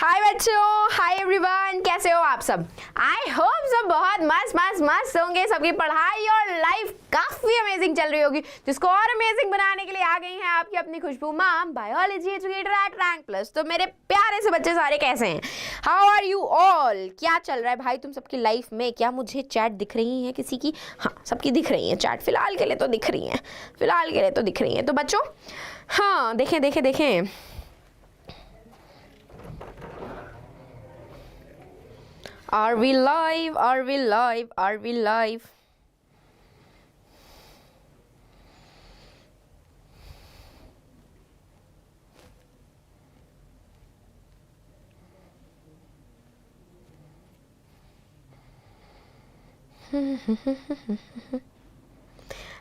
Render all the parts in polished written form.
हाय बच्चों, hi everyone, कैसे हो आप सब? आई होप सब बहुत मस्त मस्त मस्त होंगे। सबकी पढ़ाई और लाइफ काफी अमेजिंग चल रही होगी, जिसको और अमेजिंग बनाने के लिए आ गई हैं आपकी अपनी Khushbu ma'am, biology educator at rank plus. तो मेरे प्यारे से बच्चे सारे कैसे हैं? How are you all? क्या चल रहा है भाई तुम सबकी लाइफ में? क्या मुझे चैट दिख रही है किसी की? हाँ, सबकी दिख रही है चैट, फिलहाल के लिए तो दिख रही है, फिलहाल के लिए तो दिख रही है। तो बच्चों हाँ, देखें देखें देखें, Are we live? Are we live? Are we live?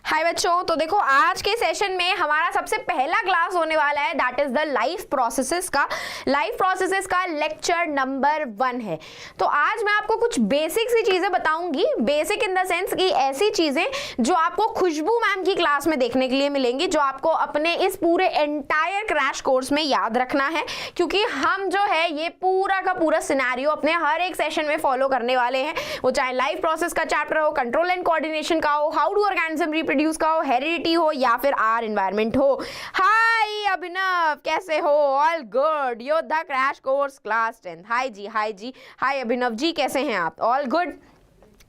हाय बच्चों, तो देखो आज के सेशन में हमारा सबसे पहला क्लास होने वाला है, that is the life processes का लेक्चर नंबर 1 है। तो आज मैं आपको कुछ बेसिक सी चीजें बताऊंगी, बेसिक इन द सेंस कि ऐसी चीजें जो आपको खुशबू मैम की क्लास में देखने के लिए मिलेंगी, जो आपको अपने इस पूरे एंटायर क्रैश कोर्स में याद रखना है, क्योंकि हम जो है ये पूरा का पूरा सिनेरियो अपने हर एक सेशन में फॉलो करने वाले हैं। वो चाहे लाइफ प्रोसेस का चैप्टर हो, कंट्रोल एंड कोऑर्डिनेशन का हो, हाउ डू ऑर्गेनिज्म रिप्रोड्यूस का हो, हेरिडिटी हो, या फिर आर एनवायरनमेंट हो। हाय अभिनव, कैसे हो? All good? योद्धा क्रैश कोर्स क्लास 10। हाय जी, हाय जी, हाय अभिनव जी, कैसे हैं आप? All good?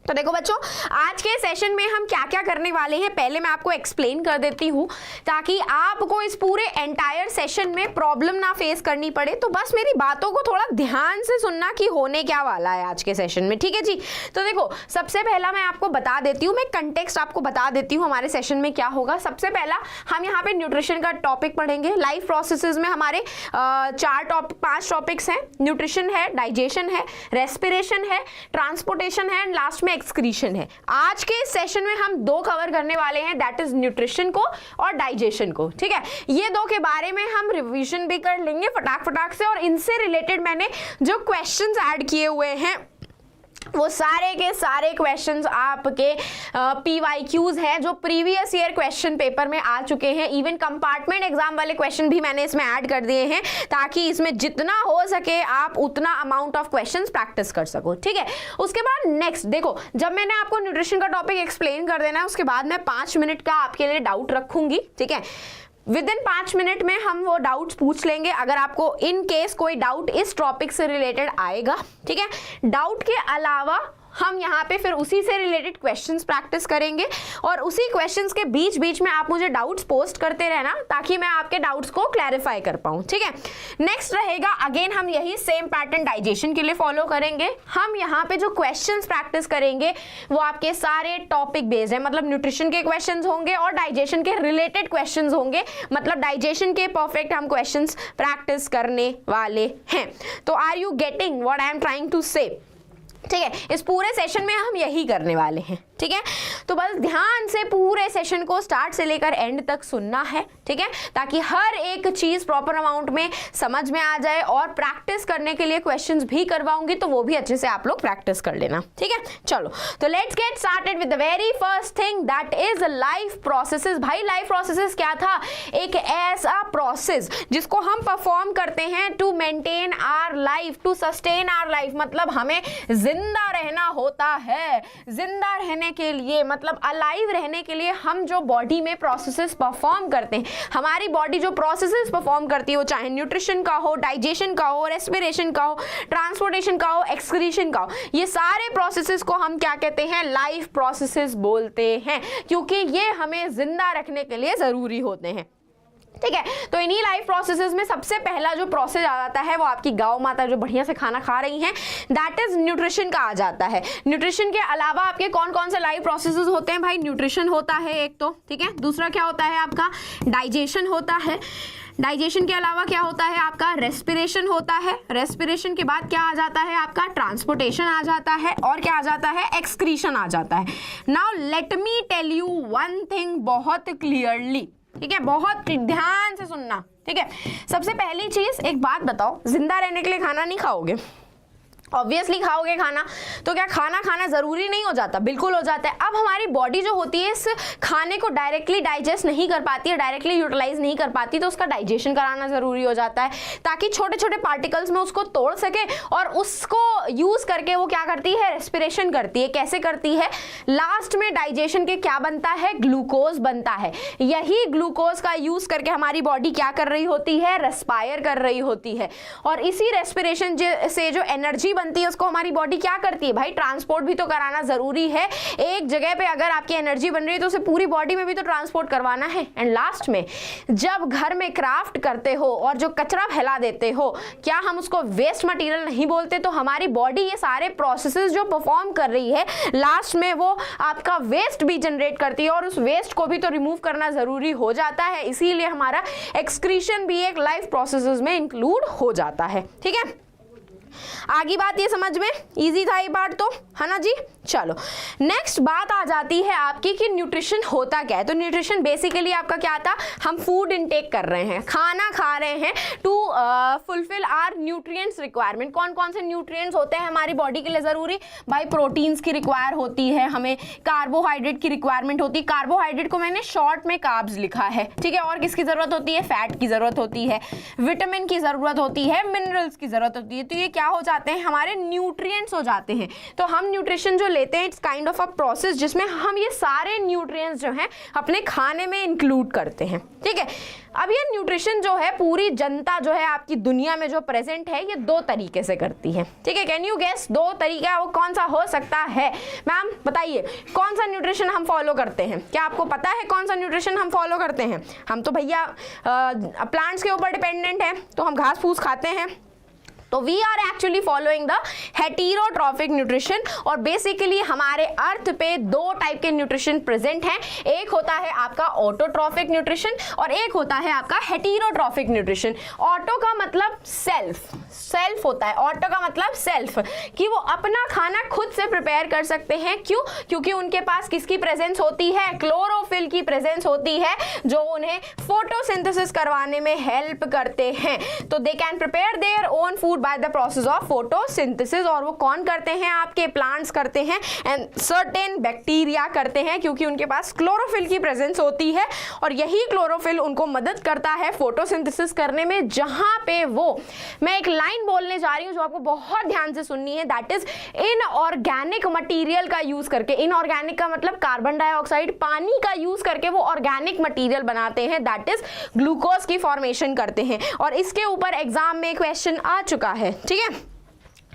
तो देखो बच्चों, आज के सेशन में हम क्या क्या करने वाले हैं पहले मैं आपको एक्सप्लेन कर देती हूँ, ताकि आपको इस पूरे एंटायर सेशन में प्रॉब्लम ना फेस करनी पड़े। तो बस मेरी बातों को थोड़ा ध्यान से सुनना कि होने क्या वाला है आज के सेशन में, ठीक है जी? तो देखो, सबसे पहला मैं आपको बता देती हूँ, मैं कंटेक्स्ट आपको बता देती हूँ हमारे सेशन में क्या होगा। सबसे पहला हम यहाँ पे न्यूट्रिशन का टॉपिक पढ़ेंगे। लाइफ प्रोसेसेस में हमारे 5 टॉपिक्स हैं। न्यूट्रिशन है, डाइजेशन है, रेस्पिरेशन है, ट्रांसपोर्टेशन है, एंड लास्ट में एक्सक्रीशन है। आज के सेशन में हम 2 कवर करने वाले हैं, दैट इज न्यूट्रिशन को और डाइजेशन को, ठीक है? ये 2 के बारे में हम रिवीजन भी कर लेंगे फटाक से, और इनसे रिलेटेड मैंने जो क्वेश्चंस ऐड किए हुए हैं वो सारे के सारे क्वेश्चंस आपके PYQs हैं, जो प्रीवियस ईयर क्वेश्चन पेपर में आ चुके हैं। इवन कंपार्टमेंट एग्जाम वाले क्वेश्चन भी मैंने इसमें ऐड कर दिए हैं, ताकि इसमें जितना हो सके आप उतना अमाउंट ऑफ क्वेश्चंस प्रैक्टिस कर सको, ठीक है? उसके बाद नेक्स्ट देखो, जब मैंने आपको न्यूट्रिशन का टॉपिक एक्सप्लेन कर देना है, उसके बाद मैं 5 मिनट का आपके लिए डाउट रखूंगी, ठीक है? विद इन 5 मिनट में हम वो डाउट्स पूछ लेंगे, अगर आपको इन केस कोई डाउट इस टॉपिक से रिलेटेड आएगा, ठीक है? डाउट के अलावा हम यहाँ पे फिर उसी से रिलेटेड क्वेश्चंस प्रैक्टिस करेंगे, और उसी क्वेश्चंस के बीच बीच में आप मुझे डाउट्स पोस्ट करते रहना, ताकि मैं आपके डाउट्स को क्लैरिफाई कर पाऊँ, ठीक है? नेक्स्ट रहेगा, अगेन हम यही सेम पैटर्न डाइजेशन के लिए फॉलो करेंगे। हम यहाँ पे जो क्वेश्चंस प्रैक्टिस करेंगे वो आपके सारे टॉपिक बेस्ड है, मतलब न्यूट्रिशन के क्वेश्चंस होंगे और डाइजेशन के रिलेटेड क्वेश्चंस होंगे, मतलब डाइजेशन के परफेक्ट हम क्वेश्चंस प्रैक्टिस करने वाले हैं। तो are you getting what I am trying to say? ठीक है, इस पूरे सेशन में हम यही करने वाले हैं, ठीक है? तो बस ध्यान से पूरे सेशन को स्टार्ट से लेकर एंड तक सुनना है, ठीक है? ताकि हर एक चीज प्रॉपर अमाउंट में समझ में आ जाए, और प्रैक्टिस करने के लिए क्वेश्चंस भी करवाऊंगी, तो वो भी अच्छे से आप लोग प्रैक्टिस कर लेना, ठीक है? चलो, तो let's get started with the very first thing, that is life processes. भाई लाइफ प्रोसेसेस क्या था? एक ऐसा प्रोसेस जिसको हम परफॉर्म करते हैं to maintain our life, to sustain our life, मतलब हमें जिंदा रहना होता है। जिंदा रहने के लिए मतलब अलाइव रहने के लिए हम जो बॉडी में प्रोसेसेस परफॉर्म करते हैं, हमारी बॉडी जो प्रोसेसेस परफॉर्म करती है, वो चाहे न्यूट्रिशन का हो, डाइजेशन का हो, रेस्पिरेशन का हो, ट्रांसपोर्टेशन का हो, एक्सक्रीशन का हो, ये सारे प्रोसेसेस को हम क्या कहते हैं? लाइफ प्रोसेसेस बोलते हैं, क्योंकि ये हमें जिंदा रखने के लिए जरूरी होते हैं, ठीक है? तो इन्हीं लाइफ प्रोसेसेस में सबसे पहला जो प्रोसेस आ जाता है वो आपकी गांव माता जो बढ़िया से खाना खा रही हैं, दैट इज न्यूट्रिशन का आ जाता है। न्यूट्रिशन के अलावा आपके कौन कौन से लाइफ प्रोसेसेस होते हैं? भाई न्यूट्रिशन होता है एक तो, ठीक है? दूसरा क्या होता है आपका? डाइजेशन होता है। डाइजेशन के अलावा क्या होता है आपका? रेस्पिरेशन होता है। रेस्पिरेशन के बाद क्या आ जाता है आपका? ट्रांसपोर्टेशन आ जाता है, और क्या आ जाता है? एक्सक्रीशन आ जाता है। Now let me tell you one thing बहुत क्लियरली, ठीक है? बहुत ध्यान से सुनना, ठीक है? सबसे पहली चीज, एक बात बताओ, जिंदा रहने के लिए खाना नहीं खाओगे? ऑब्वियसली खाओगे खाना, तो क्या खाना खाना जरूरी नहीं हो जाता? बिल्कुल हो जाता है। अब हमारी बॉडी जो होती है इस खाने को डायरेक्टली डाइजेस्ट नहीं कर पाती है, डायरेक्टली यूटिलाइज नहीं कर पाती, तो उसका डाइजेशन कराना जरूरी हो जाता है ताकि छोटे छोटे पार्टिकल्स में उसको तोड़ सके और उसको यूज करके वो क्या करती है, रेस्पिरेशन करती है। कैसे करती है? लास्ट में डाइजेशन के क्या बनता है, ग्लूकोज बनता है। यही ग्लूकोज का यूज करके हमारी बॉडी क्या कर रही होती है, रेस्पायर कर रही होती है। और इसी रेस्पिरेशन से जो एनर्जी बनती है उसको हमारी बॉडी क्या करती है भाई, ट्रांसपोर्ट भी तो कराना जरूरी है। एक जगह पे अगर आपकी एनर्जी बन रही है तो उसे पूरी बॉडी में भी तो ट्रांसपोर्ट करवाना है। एंड लास्ट में जब घर में क्राफ्ट करते हो और जो कचरा फैला देते हो, क्या हम उसको वेस्ट मटेरियल नहीं बोलते? तो हमारी बॉडी ये सारे प्रोसेसेस जो परफॉर्म कर रही है, लास्ट में वो आपका वेस्ट भी जनरेट करती है और उस वेस्ट को भी तो रिमूव करना जरूरी हो जाता है। इसीलिए हमारा एक्सक्रीशन भी एक लाइफ प्रोसेसेस में इंक्लूड हो जाता है। ठीक है, आगे बात ये समझ में इजी था ये पार्ट तो, है ना जी। चलो नेक्स्ट बात आ जाती है आपकी कि न्यूट्रिशन होता क्या है। तो न्यूट्रिशन बेसिकली आपका क्या था, हम फूड इनटेक कर रहे हैं, खाना खा रहे हैं to fulfil our nutrients requirement. कौन कौन से न्यूट्रिएंट्स होते हैं हमारी बॉडी के लिए जरूरी भाई? प्रोटीन्स की रिक्वायर होती है, हमें कार्बोहाइड्रेट की रिक्वायरमेंट होती है। कार्बोहाइड्रेट को मैंने शॉर्ट में कार्ब्स लिखा है, ठीक है। और किसकी जरूरत होती है? फैट की जरूरत होती है, विटामिन की जरूरत होती है, मिनरल्स की जरूरत होती है। तो ये क्या हो जाते हैं, हमारे न्यूट्रिएंट्स हो जाते हैं। तो हम न्यूट्रिशन जो लेते हैं it's kind of a process जिसमें हम ये सारे न्यूट्रिएंट्स जो हैं अपने खाने में इंक्लूड करते हैं। ठीक है, अब ये न्यूट्रिशन जो है पूरी जनता जो है आपकी दुनिया में जो प्रेजेंट है ये दो तरीके से करती है। ठीक है, कैन यू गेस दो तरीका वो कौन सा हो सकता है? मैम बताइए कौन सा न्यूट्रिशन हम फॉलो करते हैं? क्या आपको पता है कौन सा न्यूट्रिशन हम फॉलो करते हैं? हम तो भैया प्लांट्स के ऊपर डिपेंडेंट है, तो हम घास फूस खाते हैं। तो we are actually following the heterotrophic nutrition. और बेसिकली हमारे अर्थ पे दो टाइप के न्यूट्रिशन प्रेजेंट हैं। एक होता है आपका ऑटोट्रॉफिक न्यूट्रिशन और एक होता है आपका हेटेरोट्रॉफिक न्यूट्रिशन। ऑटो का मतलब सेल्फ होता है, ऑटो का मतलब सेल्फ, कि वो अपना खाना खुद से प्रिपेयर कर सकते हैं। क्यों? क्योंकि उनके पास किसकी प्रेजेंस होती है? क्लोरोफिल की प्रेजेंस होती है जो उन्हें फोटोसिंथेसिस करवाने में हेल्प करते हैं। तो they can prepare their own food by the process of photosynthesis. और वो कौन करते हैं? आपके प्लांट्स करते हैं एंड सर्टेन बैक्टीरिया करते हैं, क्योंकि उनके पास क्लोरोफिल की प्रेजेंस होती है। और यही क्लोरोफिल उनको मदद करता है फोटोसिंथेसिस करने में। जहां पे वो, मैं एक लाइन बोलने जा रही हूं जो आपको बहुत ध्यान से सुननी है, दैट इज इनऑर्गेनिक मटेरियल का यूज करके। इनऑर्गेनिक का मतलब कार्बन डाइऑक्साइड, पानी का यूज करके वो ऑर्गेनिक मटेरियल बनाते हैं, दैट इज ग्लूकोज की फॉर्मेशन करते हैं। और इसके ऊपर एग्जाम में क्वेश्चन आ चुका है। ठीक है,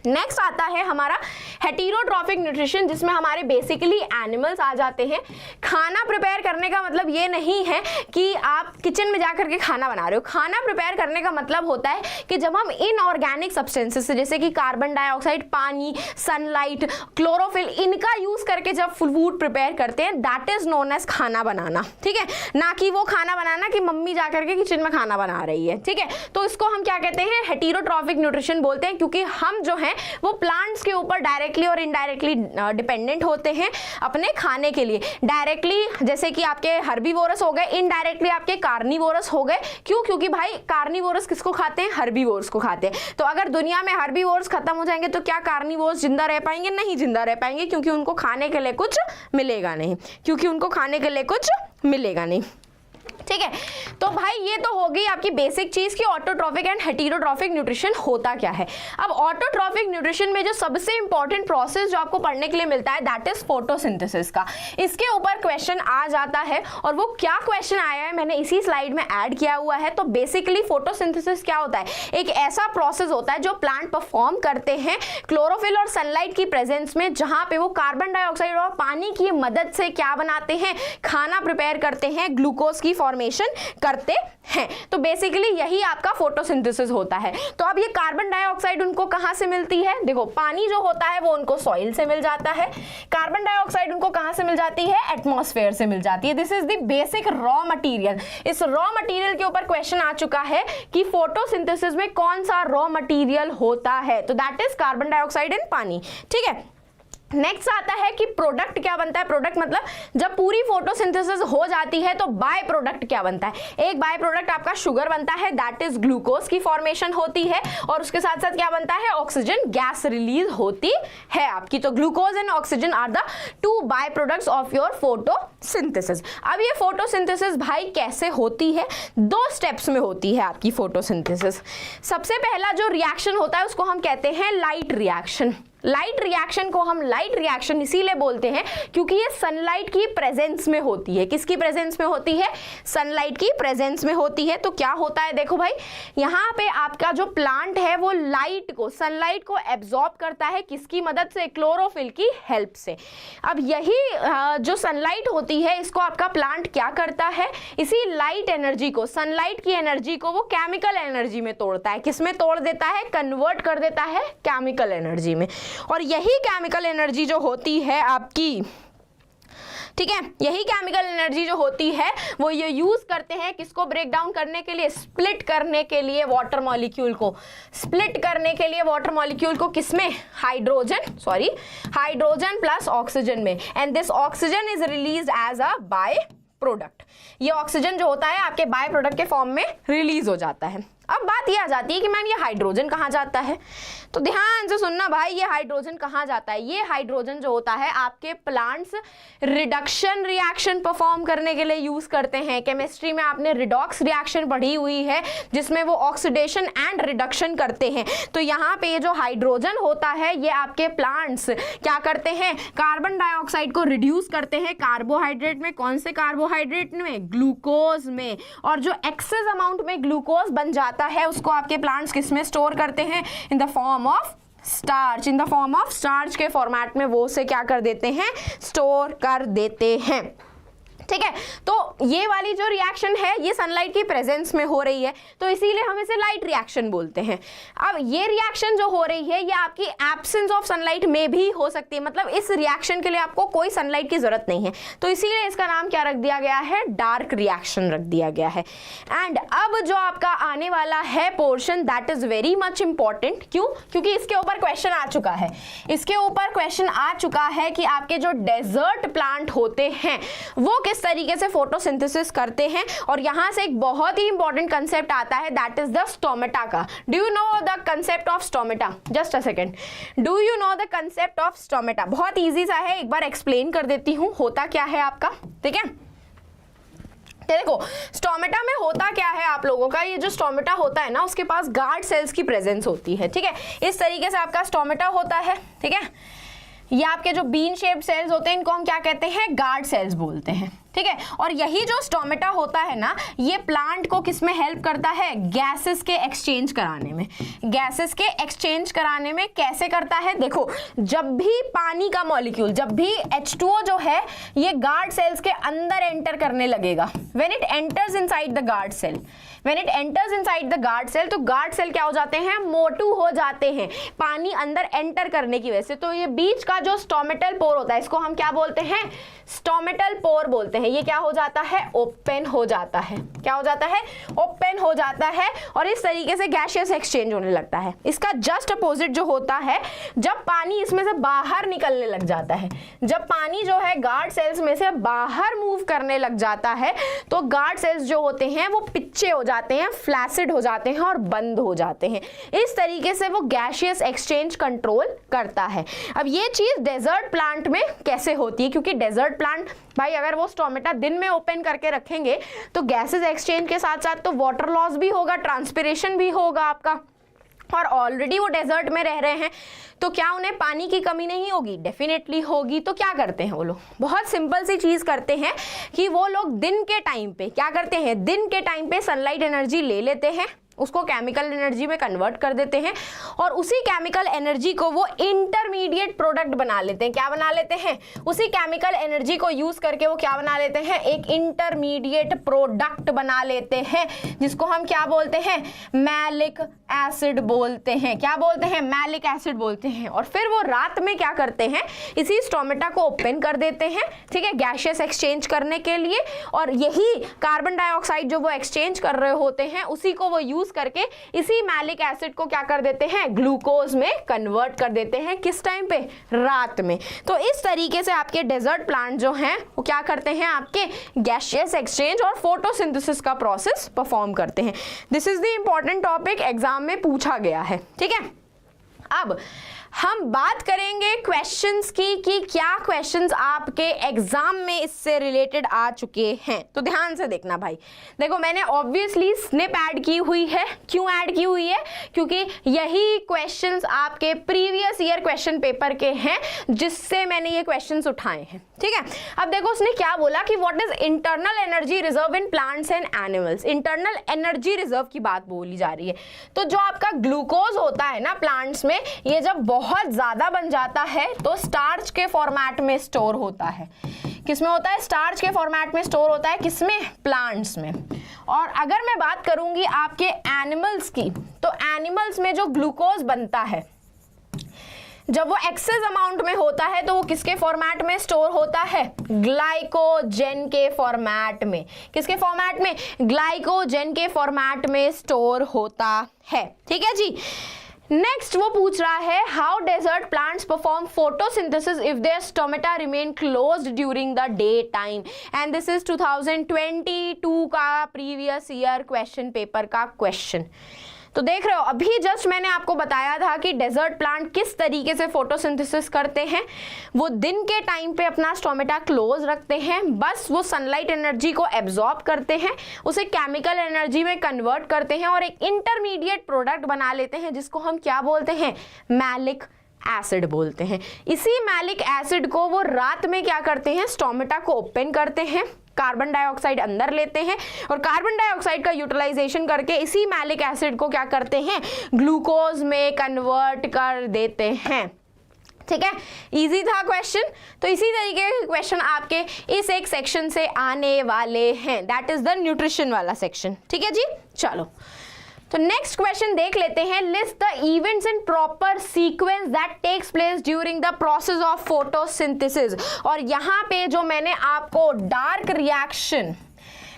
नेक्स्ट आता है हमारा हेटेरोट्रॉफिक न्यूट्रिशन, जिसमें हमारे बेसिकली एनिमल्स आ जाते हैं। खाना प्रिपेयर करने का मतलब ये नहीं है कि आप किचन में जाकर के खाना बना रहे हो। खाना प्रिपेयर करने का मतलब होता है कि जब हम इनऑर्गेनिक सब्सटेंसेस जैसे कि कार्बन डाइऑक्साइड, पानी, सनलाइट, क्लोरोफिल, इनका यूज करके जब फूड प्रिपेयर करते हैं, दैट इज नोन एज खाना बनाना। ठीक है, ना कि वो खाना बनाना कि मम्मी जाकर के किचन में खाना बना रही है। ठीक है, तो इसको हम क्या कहते हैं? हेटेरोट्रॉफिक न्यूट्रिशन बोलते हैं, क्योंकि हम जो है वो प्लांट्स के ऊपर डायरेक्टली और इनडायरेक्टली डिपेंडेंट होते हैं अपने खाने के लिए। डायरेक्टली जैसे कि आपके हर्बीवोरस हो गए, इनडायरेक्टली आपके कार्निवोरस हो गए। क्यों? क्योंकि भाई कार्निवोरस किसको खाते हैं? हर्बीवोरस को खाते हैं। तो अगर दुनिया में हर्बीवोरस खत्म हो जाएंगे तो क्या कार्निवोरस जिंदा रह पाएंगे? नहीं जिंदा रह पाएंगे, क्योंकि उनको खाने के लिए कुछ मिलेगा नहीं। ठीक है, तो भाई ये तो हो गई आपकी बेसिक चीज कि ऑटोट्रॉफिक एंड हेटेरोट्रॉफिक न्यूट्रिशन होता क्या है। अब ऑटोट्रॉफिक न्यूट्रिशन में जो सबसे इंपॉर्टेंट प्रोसेस जो आपको पढ़ने के लिए मिलता है, दैट इज फोटोसिंथेसिस का। इसके ऊपर क्वेश्चन आ जाता है, और वो क्या क्वेश्चन आया है मैंने इसी स्लाइड में ऐड किया हुआ है। तो बेसिकली फोटोसिंथेसिस क्या होता है? एक ऐसा प्रोसेस होता है जो प्लांट परफॉर्म करते हैं क्लोरोफिल और सनलाइट की प्रेजेंस में, जहां पे वो कार्बन डाइऑक्साइड और पानी की मदद से क्या बनाते हैं? खाना प्रिपेयर करते हैं, ग्लूकोज की फॉर्मेशन करते हैं। तो बेसिकली यही आपका फोटोसिंथेसिस होता है। तो अब ये कार्बन डाइऑक्साइड उनको कहां से मिलती है? देखो, पानी जो होता है वो उनको सॉइल से मिल जाता है, कार्बन डाइऑक्साइड उनको कहां से मिल जाती है? एटमॉस्फेयर से मिल जाती है। This is the basic raw material. इस रॉ मटेरियल के ऊपर क्वेश्चन आ चुका है कि फोटोसिंथेसिस में कौन सा रॉ मटेरियल होता है? तो that is carbon dioxide and पानी। ठीक है, नेक्स्ट आता है कि प्रोडक्ट क्या बनता है। प्रोडक्ट मतलब जब पूरी फोटोसिंथेसिस हो जाती है तो बाय प्रोडक्ट क्या बनता है। एक बाय प्रोडक्ट आपका शुगर बनता है, दैट इज ग्लूकोज की फॉर्मेशन होती है, और उसके साथ साथ क्या बनता है, ऑक्सीजन गैस रिलीज होती है आपकी। तो glucose and oxygen are the two by products of your photosynthesis. अब ये फोटोसिंथेसिस भाई कैसे होती है, 2 स्टेप्स में होती है आपकी फोटोसिंथेसिस। सबसे पहला जो रिएक्शन होता है उसको हम कहते हैं लाइट रिएक्शन। लाइट रिएक्शन को हम लाइट रिएक्शन इसीलिए बोलते हैं क्योंकि ये सनलाइट की प्रेजेंस में होती है। किसकी प्रेजेंस में होती है, सनलाइट की प्रेजेंस में होती है। तो क्या होता है, देखो भाई यहाँ पे आपका जो प्लांट है वो लाइट को, सनलाइट को एब्जॉर्ब करता है, किसकी मदद से, क्लोरोफिल की हेल्प से। अब यही जो सनलाइट होती है इसको आपका प्लांट क्या करता है, इसी लाइट एनर्जी को, सनलाइट की एनर्जी को वो केमिकल एनर्जी में तोड़ता है। किस में तोड़ देता है, कन्वर्ट कर देता है केमिकल एनर्जी में। और यही केमिकल एनर्जी जो होती है आपकी, ठीक है, यही केमिकल एनर्जी जो होती है वो ये यूज करते हैं किसको ब्रेक डाउन करने के लिए, स्प्लिट करने के लिए वाटर मॉलिक्यूल को, स्प्लिट करने के लिए वाटर मॉलिक्यूल को किसमें, हाइड्रोजन प्लस ऑक्सीजन में, and this oxygen is released as a by product. ये ऑक्सीजन जो होता है आपके बाय प्रोडक्ट के फॉर्म में रिलीज हो जाता है। अब बात ये आ जाती है कि मैम ये हाइड्रोजन कहाँ जाता है, तो ध्यान से सुनना भाई, ये हाइड्रोजन कहाँ जाता है। ये हाइड्रोजन जो होता है आपके प्लांट्स रिडक्शन रिएक्शन परफॉर्म करने के लिए यूज करते हैं। केमिस्ट्री में आपने रिडॉक्स रिएक्शन पढ़ी हुई है जिसमें वो ऑक्सीडेशन एंड रिडक्शन करते हैं। तो यहाँ पे ये जो हाइड्रोजन होता है ये आपके प्लांट्स क्या करते हैं, कार्बन डाइऑक्साइड को रिड्यूस करते हैं कार्बोहाइड्रेट में। कौन से कार्बोहाइड्रेट में, ग्लूकोज में। और जो एक्सेस अमाउंट में ग्लूकोज बन जाता है उसको आपके प्लांट्स किस में स्टोर करते हैं, in the form of starch. In the form of starch के फॉर्मेट में वो उसे क्या कर देते हैं, स्टोर कर देते हैं। ठीक है, तो ये वाली जो रिएक्शन है ये सनलाइट की प्रेजेंस में हो रही है, तो इसीलिए हम इसे लाइट रिएक्शन बोलते हैं। अब ये रिएक्शन जो हो रही है ये आपकी एब्सेंस ऑफ सनलाइट में भी हो सकती है, मतलब इस रिएक्शन के लिए आपको कोई सनलाइट की जरूरत नहीं है, तो इसीलिए इसका नाम क्या रख दिया गया है, डार्क रिएक्शन रख दिया गया है। एंड अब जो आपका आने वाला है portion that is very much important. क्यों, क्योंकि इसके ऊपर क्वेश्चन आ चुका है, इसके ऊपर क्वेश्चन आ चुका है कि आपके जो डेजर्ट प्लांट होते हैं वो किस तरीके से फोटोसिंथेसिस करते हैं। और यहां से एक बहुत ही इंपॉर्टेंट कंसेप्ट आता है दैट इज द स्टोमेटा का। Do you know the concept of stomata, just a second, do you know the concept of stomata. बहुत इजी सा है, एक बार एक्सप्लेन कर देती हूं होता क्या है आपका, ठीक है। देखो स्टोमेटा में होता क्या है आप लोगों का, ये जो स्टोमेटा होता है ना उसके पास गार्ड सेल्स की प्रेजेंस होती है, ठीक है। इस तरीके से आपका स्टोमेटा होता है, ठीक है। ये आपके जो बीन शेप्ड सेल्स होते हैं इनको हम क्या कहते हैं, गार्ड सेल्स बोलते हैं, ठीक है। और यही जो स्टोमेटा होता है ना ये प्लांट को किसमें हेल्प करता है, गैसेस के एक्सचेंज कराने में। गैसेस के एक्सचेंज कराने में कैसे करता है, देखो जब भी पानी का मॉलिक्यूल, जब भी H2O जो है ये गार्ड सेल्स के अंदर एंटर करने लगेगा, when it enters inside the guard cell, when it enters inside the guard cell, तो गार्ड सेल क्या हो जाते हैं, मोटू हो जाते हैं पानी अंदर एंटर करने की वजह से। तो ये बीच का जो स्टोमेटल पोर होता है इसको हम क्या बोलते हैं, स्टोमेटल पोर बोलते हैं। ये क्या हो जाता है, ओपन हो जाता है। क्या हो जाता है, ओपन हो जाता है, और इस तरीके से गैसियस एक्सचेंज होने लगता है। इसका जस्ट अपोजिट जो होता है, जब पानी इसमें से बाहर निकलने लग जाता है, जब पानी जो है गार्ड सेल्स में से बाहर मूव करने लग जाता है तो गार्ड सेल्स जो होते हैं वो पिच्चे हो जाते हैं, फ्लैसिड हो जाते हैं और बंद हो जाते हैं। इस तरीके से वो गैसियस एक्सचेंज कंट्रोल करता है। अब ये चीज डेजर्ट प्लांट में कैसे होती है, क्योंकि डेजर्ट प्लांट भाई अगर वो स्टोमेटा दिन में ओपन करके रखेंगे तो गैसेस एक्सचेंज के साथ साथ तो वाटर लॉस भी होगा, ट्रांसपिरेशन भी होगा आपका, और ऑलरेडी वो डेजर्ट में रह रहे हैं तो क्या उन्हें पानी की कमी नहीं होगी, डेफिनेटली होगी। तो क्या करते हैं वो लोग, बहुत सिंपल सी चीज करते हैं कि वो लोग दिन के टाइम पे क्या करते हैं, दिन के टाइम पे सनलाइट एनर्जी ले लेते हैं, उसको केमिकल एनर्जी में कन्वर्ट कर देते हैं, और उसी केमिकल एनर्जी को वो इंटरमीडिएट प्रोडक्ट बना लेते हैं। क्या बना लेते हैं, उसी केमिकल एनर्जी को यूज करके वो क्या बना लेते हैं, एक इंटरमीडिएट प्रोडक्ट बना लेते हैं जिसको हम क्या बोलते हैं, मैलिक एसिड बोलते हैं। क्या बोलते हैं, मैलिक एसिड बोलते हैं। और फिर वो रात में क्या करते हैं, इसी स्टोमेटा को ओपन कर देते हैं, ठीक है, गैसियस एक्सचेंज करने के लिए, और यही कार्बन डाइऑक्साइड जो वो एक्सचेंज कर रहे होते हैं उसी को वो यूज यूज करके इसी मैलिक एसिड को क्या कर देते हैं, ग्लूकोज में कन्वर्ट कर देते हैं। किस टाइम पे, रात में। तो इस तरीके से आपके डेजर्ट प्लांट जो हैं वो क्या करते हैं, आपके गैसियस एक्सचेंज और फोटोसिंथेसिस का प्रोसेस परफॉर्म करते हैं। This is the important topic, exam में पूछा गया है। ठीक है, अब हम बात करेंगे क्वेश्चंस की कि क्या क्वेश्चंस आपके एग्जाम में इससे रिलेटेड आ चुके हैं। तो ध्यान से देखना भाई, देखो मैंने ऑब्वियसली स्निप ऐड की हुई है। क्यों ऐड की हुई है, क्योंकि यही क्वेश्चंस आपके प्रीवियस ईयर क्वेश्चन पेपर के हैं जिससे मैंने ये क्वेश्चंस उठाए हैं। ठीक है, अब देखो उसने क्या बोला कि what is internal energy reserve in plants and animals. Internal energy reserve की बात बोली जा रही है। तो जो आपका ग्लूकोज होता है ना प्लांट्स में, ये जब बहुत ज्यादा बन जाता है तो स्टार्च के फॉर्मेट में स्टोर होता है। किसमें होता है, स्टार्च के फॉर्मेट में स्टोर होता है। किसमें, प्लांट्स में। और अगर मैं बात करूंगी आपके एनिमल्स की, तो एनिमल्स में जो ग्लूकोज बनता है जब वो एक्सेस अमाउंट में होता है तो वो किसके फॉर्मेट में स्टोर होता है, ग्लाइकोजन के फॉर्मेट में। किसके फॉर्मेट में, ग्लाइकोजन के फॉर्मेट में स्टोर होता है। ठीक है जी, नेक्स्ट वो पूछ रहा है how desert plants perform photosynthesis if their stomata remain closed during the day time. And this is 2022 का प्रीवियस ईयर क्वेश्चन पेपर का क्वेश्चन। तो देख रहे हो, अभी जस्ट मैंने आपको बताया था कि डेजर्ट प्लांट किस तरीके से फोटोसिंथेसिस करते हैं। वो दिन के टाइम पे अपना स्टोमेटा क्लोज रखते हैं, बस वो सनलाइट एनर्जी को एब्जॉर्ब करते हैं, उसे केमिकल एनर्जी में कन्वर्ट करते हैं और एक इंटरमीडिएट प्रोडक्ट बना लेते हैं जिसको हम क्या बोलते हैं, मैलिक एसिड बोलते हैं। इसी मैलिक एसिड को वो रात में क्या करते हैं, स्टोमेटा को ओपन करते हैं, कार्बन डाइऑक्साइड अंदर लेते हैं और कार्बन डाइऑक्साइड का यूटिलाइजेशन करके इसी मैलिक एसिड को क्या करते हैं, ग्लूकोज में कन्वर्ट कर देते हैं। ठीक है, इजी था क्वेश्चन। तो इसी तरीके के क्वेश्चन आपके इस एक सेक्शन से आने वाले हैं, दैट इज द न्यूट्रिशन वाला सेक्शन। ठीक है जी, चलो तो नेक्स्ट क्वेश्चन देख लेते हैं। List the events in proper sequence that takes place during the process of photosynthesis. और यहाँ पे जो मैंने आपको dark reaction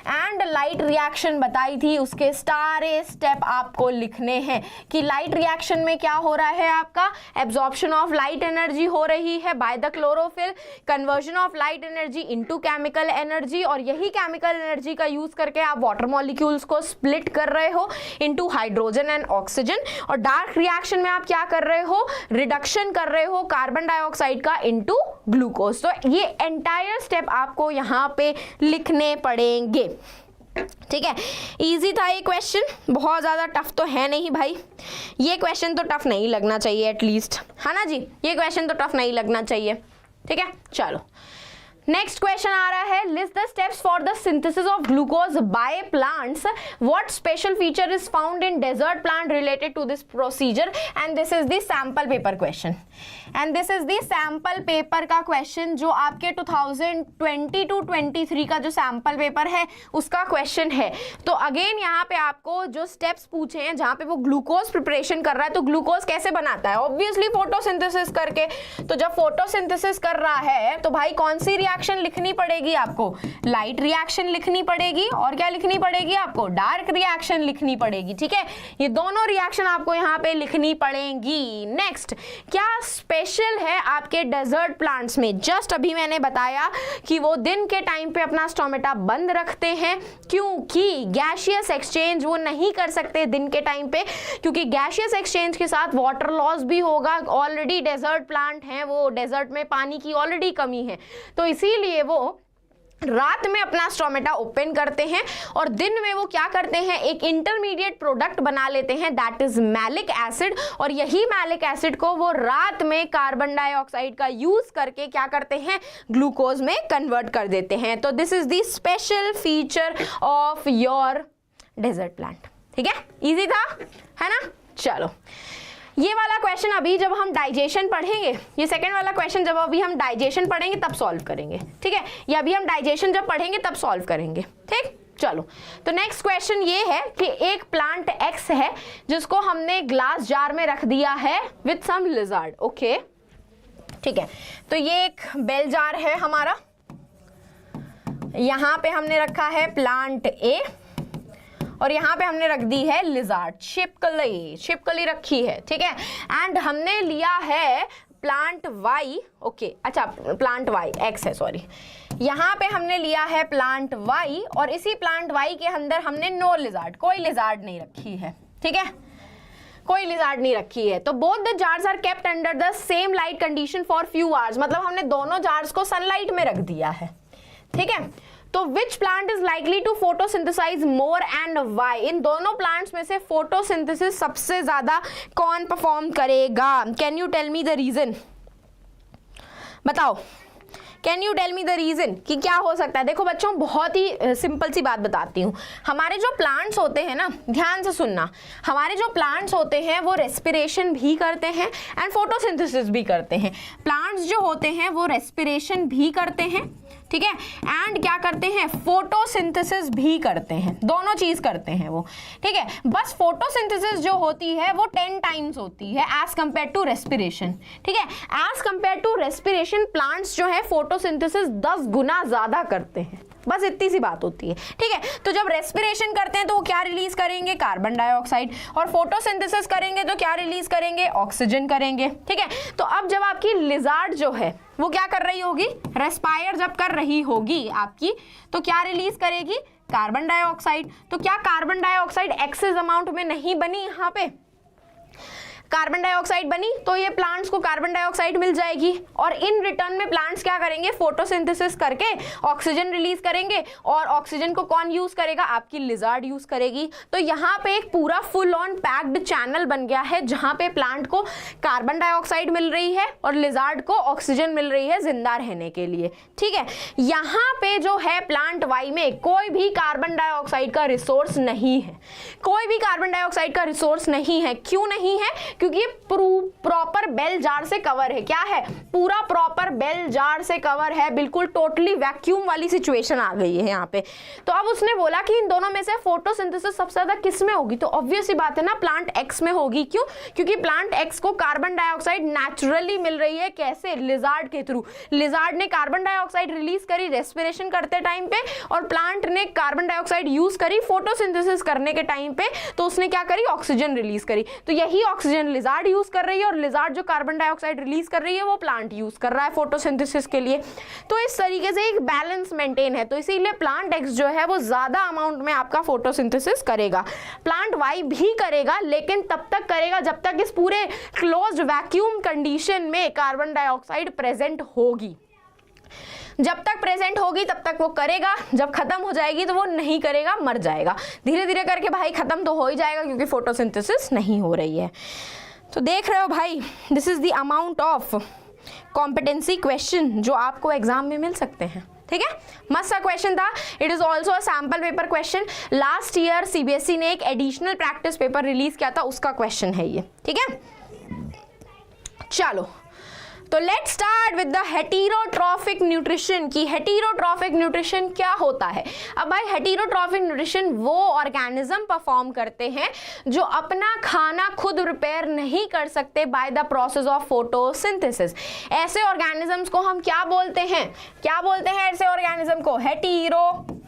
and light reaction बताई थी उसके सारे स्टेप आपको लिखने हैं कि लाइट रिएक्शन में क्या हो रहा है, आपका एब्जॉर्प्शन ऑफ लाइट एनर्जी हो रही है by the chlorophyll, conversion of light energy into chemical energy, और यही केमिकल एनर्जी का यूज करके आप वाटर मॉलिक्यूल्स को स्प्लिट कर रहे हो इनटू हाइड्रोजन एंड ऑक्सीजन। और डार्क रिएक्शन में आप क्या कर रहे हो, रिडक्शन कर रहे हो कार्बन डाइऑक्साइड का इनटू ग्लूकोज। तो ये एंटायर स्टेप आपको यहाँ पे लिखने पड़ेंगे। ठीक है, इजी था ये क्वेश्चन, बहुत ज़्यादा टफ तो है नहीं भाई। ये क्वेश्चन तो टफ नहीं लगना चाहिए एटलीस्ट, है ना जी, ये क्वेश्चन तो टफ नहीं लगना चाहिए। ठीक है, चलो नेक्स्ट क्वेश्चन आ रहा है। List the steps for the synthesis of glucose by plants, what special feature is found in desert plant related to this procedure. And this is the sample paper question, and this is the sample paper का question जो आपके 2022-23 का जो sample paper है उसका question है। तो again यहाँ पे आपको जो स्टेप्स पूछे हैं जहाँ पे वो ग्लूकोज प्रिपरेशन कर रहा है, तो ग्लूकोज कैसे बनाता है, ऑब्वियसली फोटोसिंथेसिस करके। तो जब फोटोसिंथेसिस कर रहा है तो भाई कौन सी रिएक्शन लिखनी पड़ेगी आपको, लाइट रिएक्शन लिखनी पड़ेगी, और क्या लिखनी पड़ेगी आपको, डार्क रिएक्शन लिखनी पड़ेगी। ठीक है, ये दोनों रिएक्शन आपको यहाँ पे लिखनी पड़ेंगी। नेक्स्ट, क्या स्पेशल है आपके डेजर्ट प्लांट्स में, जस्ट अभी मैंने बताया कि वो दिन के टाइम पे अपना स्टोमेटा बंद रखते हैं क्योंकि गैसियस एक्सचेंज वो नहीं कर सकते दिन के टाइम पे, क्योंकि गैसियस एक्सचेंज के साथ वाटर लॉस भी होगा। ऑलरेडी डेजर्ट प्लांट हैं, वो डेजर्ट में पानी की ऑलरेडी कमी है, तो इसीलिए वो रात में अपना स्टोमेटा ओपन करते हैं और दिन में वो क्या करते हैं, एक इंटरमीडिएट प्रोडक्ट बना लेते हैं दैट इज मैलिक एसिड। और यही मैलिक एसिड को वो रात में कार्बन डाइऑक्साइड का यूज करके क्या करते हैं, ग्लूकोज में कन्वर्ट कर देते हैं। तो this is the special feature of your desert plant. ठीक है, इजी था, है ना। चलो ये वाला क्वेश्चन अभी जब हम डाइजेशन पढ़ेंगे, ये सेकंड वाला क्वेश्चन जब अभी हम डाइजेशन पढ़ेंगे तब सॉल्व करेंगे। ठीक है, ये अभी हम डाइजेशन जब पढ़ेंगे तब सॉल्व करेंगे। ठीक, चलो तो नेक्स्ट क्वेश्चन ये है कि एक प्लांट एक्स है जिसको हमने ग्लास जार में रख दिया है विथ सम लिजर्ड। ओके, ठीक है, तो ये एक बेल जार है हमारा, यहाँ पे हमने रखा है प्लांट ए और यहाँ पे हमने रख दी है लिजार्ड, छिपकली रखी है, ठीक है। एंड हमने लिया है प्लांट वाई, ओके, अच्छा प्लांट वाई एक्स है, सॉरी, यहाँ पे हमने लिया है प्लांट वाई, और इसी प्लांट वाई के अंदर हमने नो लिजार्ड, कोई लिजार्ड नहीं रखी है, ठीक है, कोई लिजार्ड नहीं रखी है। तो both the jars are kept under the same light condition for few hours, मतलब हमने दोनों जार्स को सनलाइट में रख दिया है, ठीक है। तो which plant is likely to photosynthesize more and Y, इन दोनों प्लांट्स में से फोटोसिंथेसिस सबसे ज्यादा कौन परफॉर्म करेगा? Can you tell me the reason, बताओ, can you tell me the reason कि क्या हो सकता है? देखो बच्चों, बहुत ही सिंपल सी बात बताती हूँ। हमारे जो प्लांट्स होते हैं ना, ध्यान से सुनना, हमारे जो प्लांट्स होते हैं वो रेस्पिरेशन भी करते हैं एंड फोटोसिंथेसिस भी करते हैं। प्लांट्स जो होते हैं वो रेस्पिरेशन भी करते हैं, ठीक है, एंड क्या करते हैं, फोटोसिंथेसिस भी करते हैं, दोनों चीज करते हैं वो, ठीक है। बस फोटोसिंथेसिस जो होती है वो 10 टाइम्स होती है एज कंपेयर टू रेस्पिरेशन, ठीक है। As compare to respiration plants जो है फोटोसिंथेसिस 10 गुना ज्यादा करते हैं, बस इतनी सी बात होती है, ठीक है। तो जब रेस्पिरेशन करते हैं तो वो क्या रिलीज करेंगे? कार्बन डाइऑक्साइड, और फोटोसिंथेसिस करेंगे तो क्या रिलीज करेंगे? ऑक्सीजन करेंगे, ठीक है। तो अब जब आपकी लिजार्ड जो है वो क्या कर रही होगी? रेस्पायर जब कर रही होगी आपकी, तो क्या रिलीज करेगी? Carbon dioxide. तो क्या कार्बन डाइऑक्साइड एक्सेस अमाउंट में नहीं बनी? यहाँ पे कार्बन डाइऑक्साइड बनी, तो ये प्लांट्स को कार्बन डाइऑक्साइड मिल जाएगी, और इन रिटर्न में प्लांट्स क्या करेंगे? फोटोसिंथेसिस करके ऑक्सीजन रिलीज करेंगे, और ऑक्सीजन को कौन यूज करेगा? आपकी लिजार्ड यूज करेगी। तो यहाँ पे एक पूरा फुल ऑन पैक्ड चैनल बन गया है, जहां पे प्लांट को कार्बन डाइऑक्साइड मिल रही है और लिजार्ड को ऑक्सीजन मिल रही है जिंदा रहने के लिए, ठीक है। यहाँ पे जो है प्लांट वाई में कोई भी कार्बन डाइऑक्साइड का रिसोर्स नहीं है, कोई भी कार्बन डाइऑक्साइड का रिसोर्स नहीं है। क्यों नहीं है? क्योंकि ये प्रॉपर बेल जार से कवर है। क्या है? पूरा प्रॉपर बेल जार से कवर है, बिल्कुल टोटली वैक्यूम वाली सिचुएशन आ गई है यहाँ पे। तो अब उसने बोला कि इन दोनों में से फोटोसिंथेसिस सबसे ज्यादा किस में होगी? तो ऑब्वियस सी बात है ना, प्लांट एक्स में होगी। क्यों? क्योंकि प्लांट एक्स को कार्बन डाइऑक्साइड नेचुरली मिल रही है। कैसे? लिजार्ड के थ्रू। लिजार्ड ने कार्बन डाइऑक्साइड रिलीज करी रेस्पिरेशन करते टाइम पे, और प्लांट ने कार्बन डाइऑक्साइड यूज करी फोटोसिंथेसिस करने के टाइम पे। तो उसने क्या करी? ऑक्सीजन रिलीज करी। तो यही ऑक्सीजन लिजार्ड यूज कर रही है, और लिजार्ड जो कार्बन डाइऑक्साइड रिलीज कर रही है वो प्लांट यूज कर रहा है फोटोसिंथेसिस के लिए। तो इस तरीके से एक बैलेंस मेंटेन है। तो इसीलिए प्लांट एक्स जो है वो ज्यादा अमाउंट में आपका फोटोसिंथेसिस करेगा। प्लांट वाई भी करेगा, लेकिन तब तक करेगा जब तक इस पूरे क्लोज्ड वैक्यूम कंडीशन में कार्बन डाइऑक्साइड प्रेजेंट होगी। जब तक प्रेजेंट होगी तब तक वो करेगा, जब खत्म हो जाएगी तो वो नहीं करेगा, मर जाएगा। धीरे धीरे करके भाई खत्म तो हो ही जाएगा, क्योंकि फोटोसिंथेसिस नहीं हो रही है। तो देख रहे हो भाई, this is the amount of competency question जो आपको एग्जाम में मिल सकते हैं, ठीक है। मस्त सा क्वेश्चन था। It is also a sample paper question. Last year CBSE ने एक एडिशनल प्रैक्टिस पेपर रिलीज किया था, उसका क्वेश्चन है ये, ठीक है। चलो, तो let's start with the heterotrophic nutrition. की हेटेरोट्रॉफिक न्यूट्रिशन क्या होता है? अब भाई हेटेरोट्रॉफिक न्यूट्रिशन वो ऑर्गेनिज्म परफॉर्म करते हैं जो अपना खाना खुद प्रिपेयर नहीं कर सकते by the process of photosynthesis. ऐसे ऑर्गेनिजम्स को हम क्या बोलते हैं? क्या बोलते हैं ऐसे ऑर्गेनिज्म को? हेटेरोट्रॉफ्स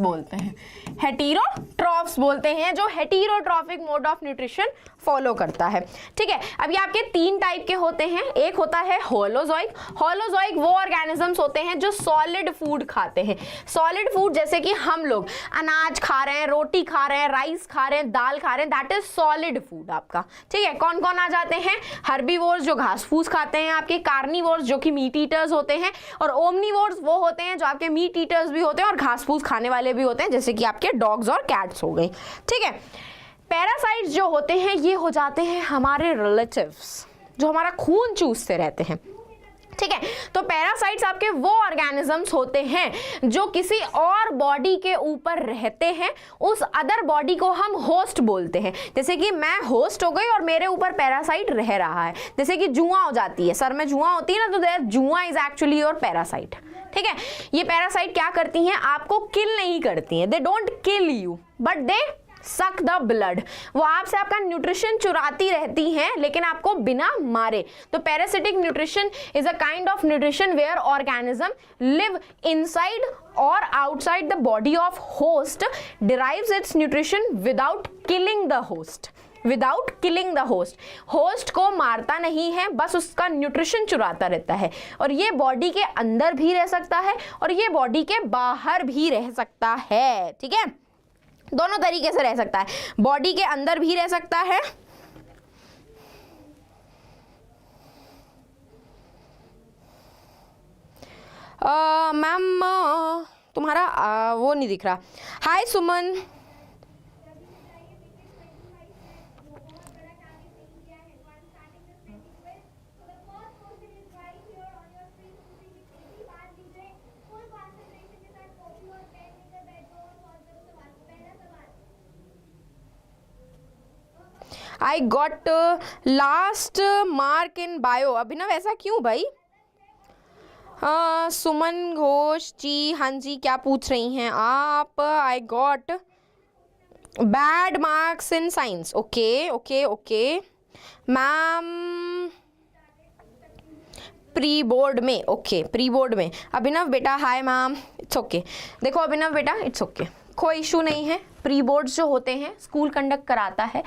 बोलते हैं। हेटेरोट्रॉफ्स बोलते हैं, जो heterotrophic mode of nutrition follow करता है, ठीक है। अब ये आपके 3 टाइप के होते हैं। एक होता है होलोजोइक। होलोजोइक वो ऑर्गेनिजम्स होते हैं जो सॉलिड फूड खाते हैं। सॉलिड फूड जैसे कि हम लोग अनाज खा रहे हैं, रोटी खा रहे हैं, राइस खा रहे हैं, दाल खा रहे हैं, दैट इज सॉलिड फूड आपका, ठीक है। कौन कौन आ जाते हैं? हर्बीवोर्स जो घास फूस खाते हैं आपके, कार्निवोर्स जो कि मीट ईटर्स होते हैं, और ओमनीवोर्स वो होते हैं जो आपके मीट ईटर्स भी होते हैं और घास फूस खाने वाले भी होते हैं, जैसे कि आपके डॉग्स और कैट्स हो गई, ठीक है। पैरासाइट्स जो होते हैं ये हो जाते हैं हमारे रिलेटिव्स, जो हमारा खून चूसते रहते हैं, ठीक है। तो पैरासाइट्स आपके वो ऑर्गेनिजम्स होते हैं जो किसी और बॉडी के ऊपर रहते हैं। उस अदर बॉडी को हम होस्ट बोलते हैं। जैसे कि मैं होस्ट हो गई और मेरे ऊपर पैरासाइट रह रहा है, जैसे कि जुआ हो जाती है, सर में जुआ होती है ना, तो जुआ इज एक्चुअली योर पैरासाइट, ठीक है। ये पैरासाइट क्या करती हैं? आपको किल नहीं करती हैं, they don't kill you but they suck the blood, वो आपसे आपका न्यूट्रिशन चुराती रहती हैं लेकिन आपको बिना मारे। तो parasitic nutrition is a kind of nutrition where organism live inside और outside the body of host, derives its nutrition without killing the host, without killing the host. Host को मारता नहीं है, बस उसका न्यूट्रिशन चुराता रहता है। और ये बॉडी के अंदर भी रह सकता है और ये बॉडी के बाहर भी रह सकता है, ठीक है, दोनों तरीके से रह सकता है, बॉडी के अंदर भी रह सकता है मैम तुम्हारा वो नहीं दिख रहा। Hi Suman, I got last mark in bio. Abhinav ऐसा क्यों भाई? सुमन घोष जी, हाँ जी, क्या पूछ रही हैं आप? I got bad marks in science. Okay okay okay ma'am, pre board में, ओके प्री बोर्ड में। अभिनव बेटा हाय मैम, इट्स ओके। देखो अभिनव बेटा, इट्स ओके, कोई इशू नहीं है। प्री बोर्ड्स जो होते हैं स्कूल कंडक्ट कराता है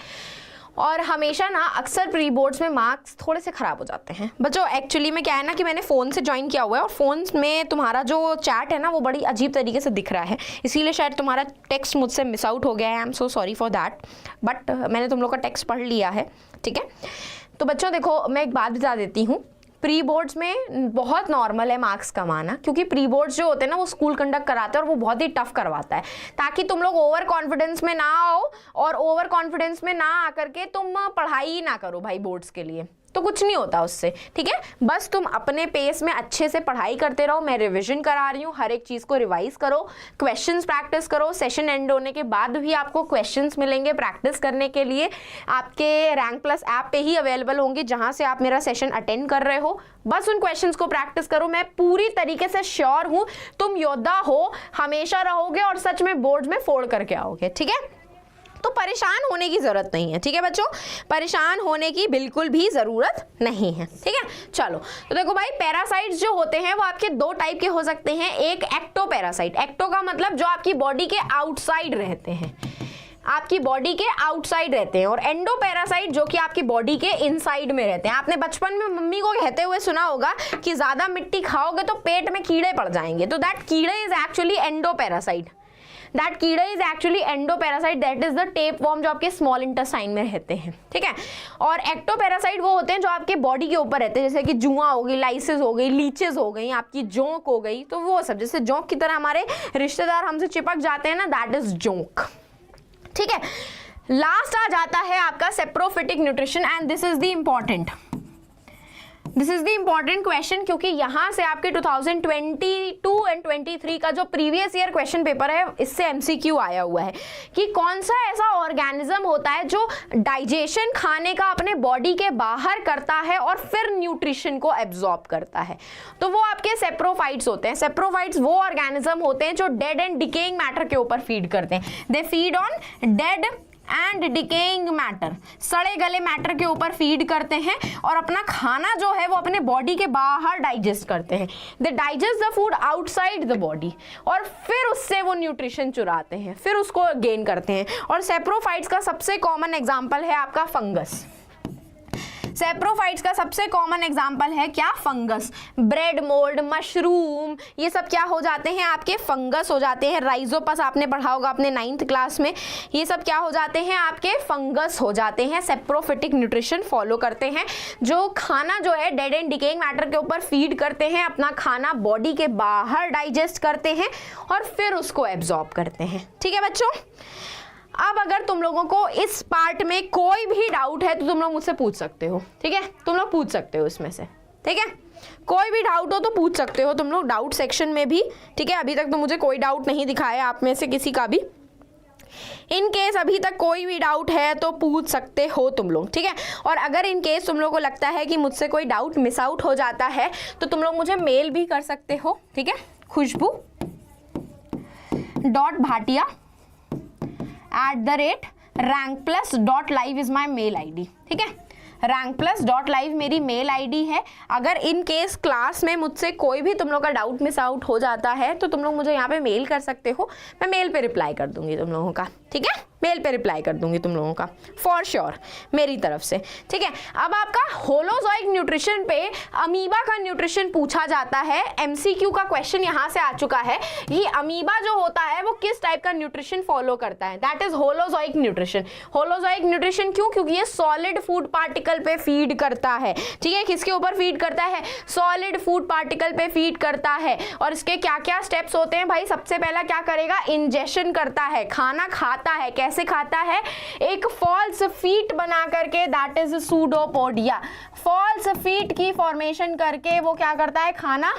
और हमेशा ना अक्सर प्री बोर्ड्स में मार्क्स थोड़े से ख़राब हो जाते हैं बच्चों। एक्चुअली में क्या है ना कि मैंने फ़ोन से ज्वाइन किया हुआ है और फ़ोन में तुम्हारा जो चैट है ना वो बड़ी अजीब तरीके से दिख रहा है, इसीलिए शायद तुम्हारा टेक्स्ट मुझसे मिस आउट हो गया है। I am so sorry for that, but मैंने तुम लोग का टेक्स्ट पढ़ लिया है, ठीक है। तो बच्चों देखो, मैं एक बात बता देती हूँ, प्री बोर्ड्स में बहुत नॉर्मल है मार्क्स कमाना, क्योंकि प्री बोर्ड्स जो होते हैं ना वो स्कूल कंडक्ट कराते हैं और वो बहुत ही टफ करवाता है, ताकि तुम लोग ओवर कॉन्फिडेंस में ना आओ और ओवर कॉन्फिडेंस में ना आकर के तुम पढ़ाई ही ना करो भाई बोर्ड्स के लिए, तो कुछ नहीं होता उससे, ठीक है। बस तुम अपने पेस में अच्छे से पढ़ाई करते रहो। मैं रिवीजन करा रही हूँ, हर एक चीज़ को रिवाइज करो, क्वेश्चंस प्रैक्टिस करो। सेशन एंड होने के बाद भी आपको क्वेश्चंस मिलेंगे प्रैक्टिस करने के लिए, आपके रैंक प्लस ऐप पे ही अवेलेबल होंगे जहाँ से आप मेरा सेशन अटेंड कर रहे हो। बस उन क्वेश्चंस को प्रैक्टिस करो। मैं पूरी तरीके से श्योर हूँ तुम योद्धा हो, हमेशा रहोगे और सच में बोर्ड में फोड़ करके आओगे, ठीक है। तो परेशान होने की ज़रूरत नहीं है, ठीक है बच्चों, परेशान होने की बिल्कुल भी ज़रूरत नहीं है, ठीक है। चलो तो देखो भाई, पैरासाइट्स जो होते हैं वो आपके दो टाइप के हो सकते हैं। एक एक्टो पैरासाइट, एक्टो का मतलब जो आपकी बॉडी के आउटसाइड रहते हैं, आपकी बॉडी के आउटसाइड रहते हैं, और एंडो पैरासाइट जो कि आपकी बॉडी के इनसाइड में रहते हैं। आपने बचपन में मम्मी को कहते हुए सुना होगा कि ज़्यादा मिट्टी खाओगे तो पेट में कीड़े पड़ जाएंगे, तो दैट कीड़े is actually endo parasite, that कीड़ा is actually endoparasite, that is the tapeworm जो आपके स्मॉल इंटेस्टाइन में रहते हैं, ठीक है। और एक्टोपैरासाइट वो होते हैं जो आपके बॉडी के ऊपर रहते हैं, जैसे कि जुआ हो गई, लाइसेस हो गई, लीचेस हो गई, आपकी जोंक हो गई, तो वो सब जैसे जोंक की तरह हमारे रिश्तेदार हमसे चिपक जाते हैं ना, दैट इज जोंक, ठीक है। लास्ट आ जाता है आपका saprophytic nutrition, and this is the important, this is the important question, क्योंकि यहाँ से आपके 2022 एंड 23 का जो प्रीवियस ईयर क्वेश्चन पेपर है इससे एमसीक्यू आया हुआ है कि कौन सा ऐसा ऑर्गेनिज्म होता है जो डाइजेशन खाने का अपने बॉडी के बाहर करता है और फिर न्यूट्रिशन को एब्जॉर्ब करता है। तो वो आपके सेप्रोफाइट्स होते हैं। सेप्रोफाइट्स वो ऑर्गेनिज्म होते हैं जो डेड एंड डिकेइंग मैटर के ऊपर फीड करते हैं। They feed on dead and decaying matter, सड़े गले मैटर के ऊपर फीड करते हैं और अपना खाना जो है वो अपने बॉडी के बाहर डाइजेस्ट करते हैं। They digest the food outside the body और फिर उससे वो न्यूट्रिशन चुराते हैं, फिर उसको गेन करते हैं। और सेप्रोफाइट्स का सबसे कॉमन एग्जाम्पल है आपका फंगस। सेप्रोफाइट्स का सबसे कॉमन एग्जाम्पल है क्या? फंगस। ब्रेड मोल्ड, मशरूम, ये सब क्या हो जाते हैं? आपके फंगस हो जाते हैं। राइजोपस आपने पढ़ा होगा अपने 9th क्लास में। ये सब क्या हो जाते हैं? आपके फंगस हो जाते हैं। सेप्रोफिटिक न्यूट्रिशन फॉलो करते हैं, जो खाना जो है डेड एंड डिकेइंग मैटर के ऊपर फीड करते हैं, अपना खाना बॉडी के बाहर डाइजेस्ट करते हैं और फिर उसको एब्जॉर्ब करते हैं। ठीक है बच्चों, अब अगर तुम लोगों को इस पार्ट में कोई भी डाउट है तो तुम लोग मुझसे पूछ सकते हो। ठीक है, तुम लोग पूछ सकते हो इसमें से। ठीक है, कोई भी डाउट हो तो पूछ सकते हो तुम लोग डाउट सेक्शन में भी। ठीक है, अभी तक तो मुझे कोई डाउट नहीं दिखाया आप में से किसी का भी। इन केस अभी तक कोई भी डाउट है तो पूछ सकते हो तुम लोग। ठीक है, और अगर इन केस तुम लोग को लगता है कि मुझसे कोई डाउट मिस आउट हो जाता है तो तुम लोग मुझे मेल भी कर सकते हो। ठीक है, खुशबू.भाटिया rankplus.live is my mail ID, ठीक है। rankplus.live मेरी मेल ID है। अगर इन केस क्लास में मुझसे कोई भी तुम लोग का डाउट मिस आउट हो जाता है तो तुम लोग मुझे यहाँ पे मेल कर सकते हो, मैं मेल पे रिप्लाई कर दूंगी तुम लोगों का, ठीक है, मेल पे रिप्लाई कर दूंगी तुम लोगों का फॉर श्योर मेरी तरफ से, ठीक है। अब आपका होलोजोइक न्यूट्रिशन पे अमीबा का न्यूट्रिशन पूछा जाता है, MCQ का क्वेश्चन यहाँ से आ चुका है। ये अमीबा जो होता है वो किस टाइप का न्यूट्रिशन फॉलो करता है, that is holozoic nutrition. Holozoic nutrition क्यों? क्योंकि ये सॉलिड फूड पार्टिकल पे फीड करता है, ठीक है। किसके ऊपर फीड करता है? सॉलिड फूड पार्टिकल पे फीड करता है। और इसके क्या क्या स्टेप्स होते हैं भाई? सबसे पहला क्या करेगा? इंजेशन करता है, खाना खाता है। कैसे खाता है? एक फॉल्स फीट बना करके, that is pseudopodia. False feet की फॉर्मेशन करके वो क्या करता है? खाना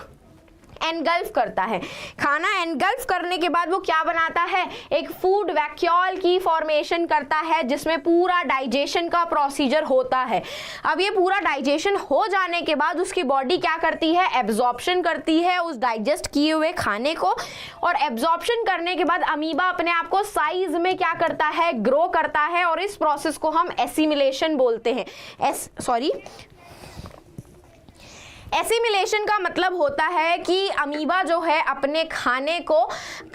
एनगल्फ करता है। खाना एनगल्फ करने के बाद वो क्या बनाता है? एक फूड वैक्यूल की फॉर्मेशन करता है जिसमें पूरा डाइजेशन का प्रोसीजर होता है। अब ये पूरा डाइजेशन हो जाने के बाद उसकी बॉडी क्या करती है? एब्जॉर्प्शन करती है उस डाइजेस्ट किए हुए खाने को, और एब्जॉर्प्शन करने के बाद अमीबा अपने आप को साइज में क्या करता है? ग्रो करता है, और इस प्रोसेस को हम एसिमिलेशन बोलते हैं। एसिमिलेशन का मतलब होता है कि अमीबा जो है अपने खाने को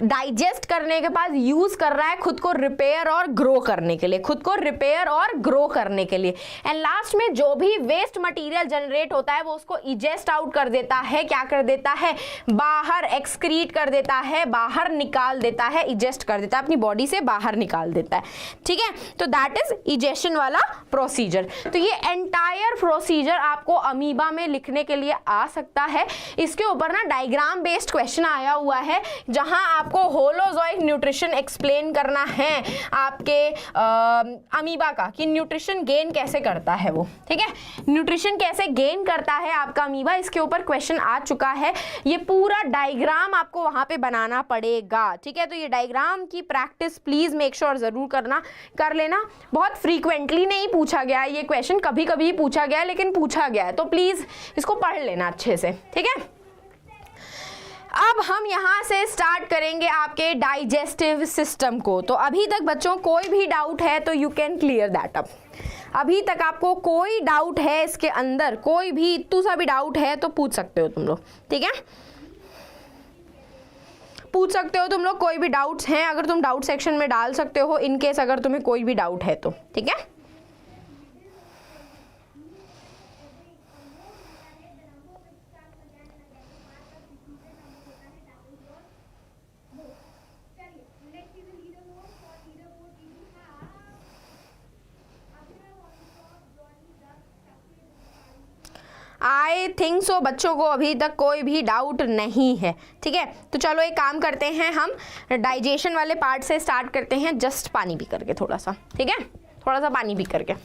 डाइजेस्ट करने के बाद यूज कर रहा है खुद को रिपेयर और ग्रो करने के लिए, खुद को रिपेयर और ग्रो करने के लिए। एंड लास्ट में जो भी वेस्ट मटेरियल जनरेट होता है वो उसको इजेस्ट आउट कर देता है। क्या कर देता है? बाहर एक्सक्रीट कर देता है, बाहर निकाल देता है, इजेस्ट कर देता है, अपनी बॉडी से बाहर निकाल देता है, ठीक है। तो दैट इज इजेशन वाला प्रोसीजर। तो ये एंटायर प्रोसीजर आपको अमीबा में लिखने के लिए आ सकता है। इसके ऊपर ना डायग्राम बेस्ड क्वेश्चन आया हुआ है जहां आपको होलोजोइक न्यूट्रिशन एक्सप्लेन करना है आपके अमीबा का, कि न्यूट्रिशन गेन कैसे करता है वो, ठीक है। न्यूट्रिशन कैसे गेन करता है आपका अमीबा, इसके ऊपर क्वेश्चन आ चुका है। ये पूरा डायग्राम आपको वहां पे बनाना पड़ेगा, ठीक है। तो ये डायग्राम की प्रैक्टिस प्लीज मेक श्योर जरूर कर लेना। बहुत फ्रीक्वेंटली नहीं पूछा गया ये क्वेश्चन, कभी कभी पूछा गया लेकिन पूछा गया है, तो प्लीज इसको पढ़ लेना अच्छे से, ठीक है। अब हम यहां से स्टार्ट करेंगे आपके डाइजेस्टिव सिस्टम को। तो अभी तक बच्चों कोई भी डाउट है तो you can clear that up. अभी तक आपको कोई डाउट है इसके अंदर, कोई भी इतू सा भी डाउट है तो पूछ सकते हो तुम लोग, ठीक है। पूछ सकते हो तुम लोग, कोई भी डाउट्स हैं अगर तुम डाउट सेक्शन में डाल सकते हो, इन केस अगर तुम्हें कोई भी डाउट है तो, ठीक है। आई थिंक सो बच्चों को अभी तक कोई भी डाउट नहीं है, ठीक है। तो चलो एक काम करते हैं, हम डाइजेशन वाले पार्ट से स्टार्ट करते हैं, जस्ट पानी पी करके थोड़ा सा, ठीक है, थोड़ा सा पानी पी करके।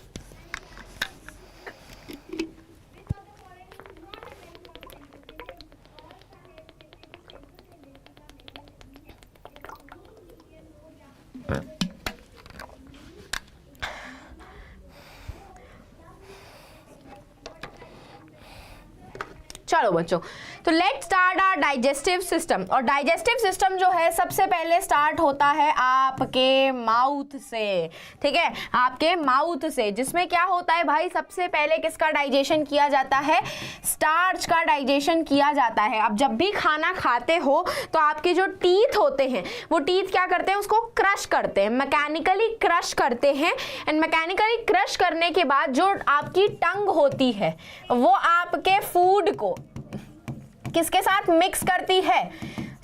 चलो बच्चों, तो let's start our digestive system. और डाइजेस्टिव सिस्टम जो है सबसे पहले स्टार्ट होता है आपके माउथ से, ठीक है, आपके माउथ से, जिसमें क्या होता है भाई? सबसे पहले किसका डाइजेशन किया जाता है? स्टार्च का डाइजेशन किया जाता है। अब जब भी खाना खाते हो तो आपके जो टीथ होते हैं वो टीथ क्या करते हैं? उसको क्रश करते हैं, मैकेनिकली क्रश करते हैं। एंड मैकेनिकली क्रश करने के बाद जो आपकी टंग होती है वो आपके फूड को किसके साथ मिक्स करती है?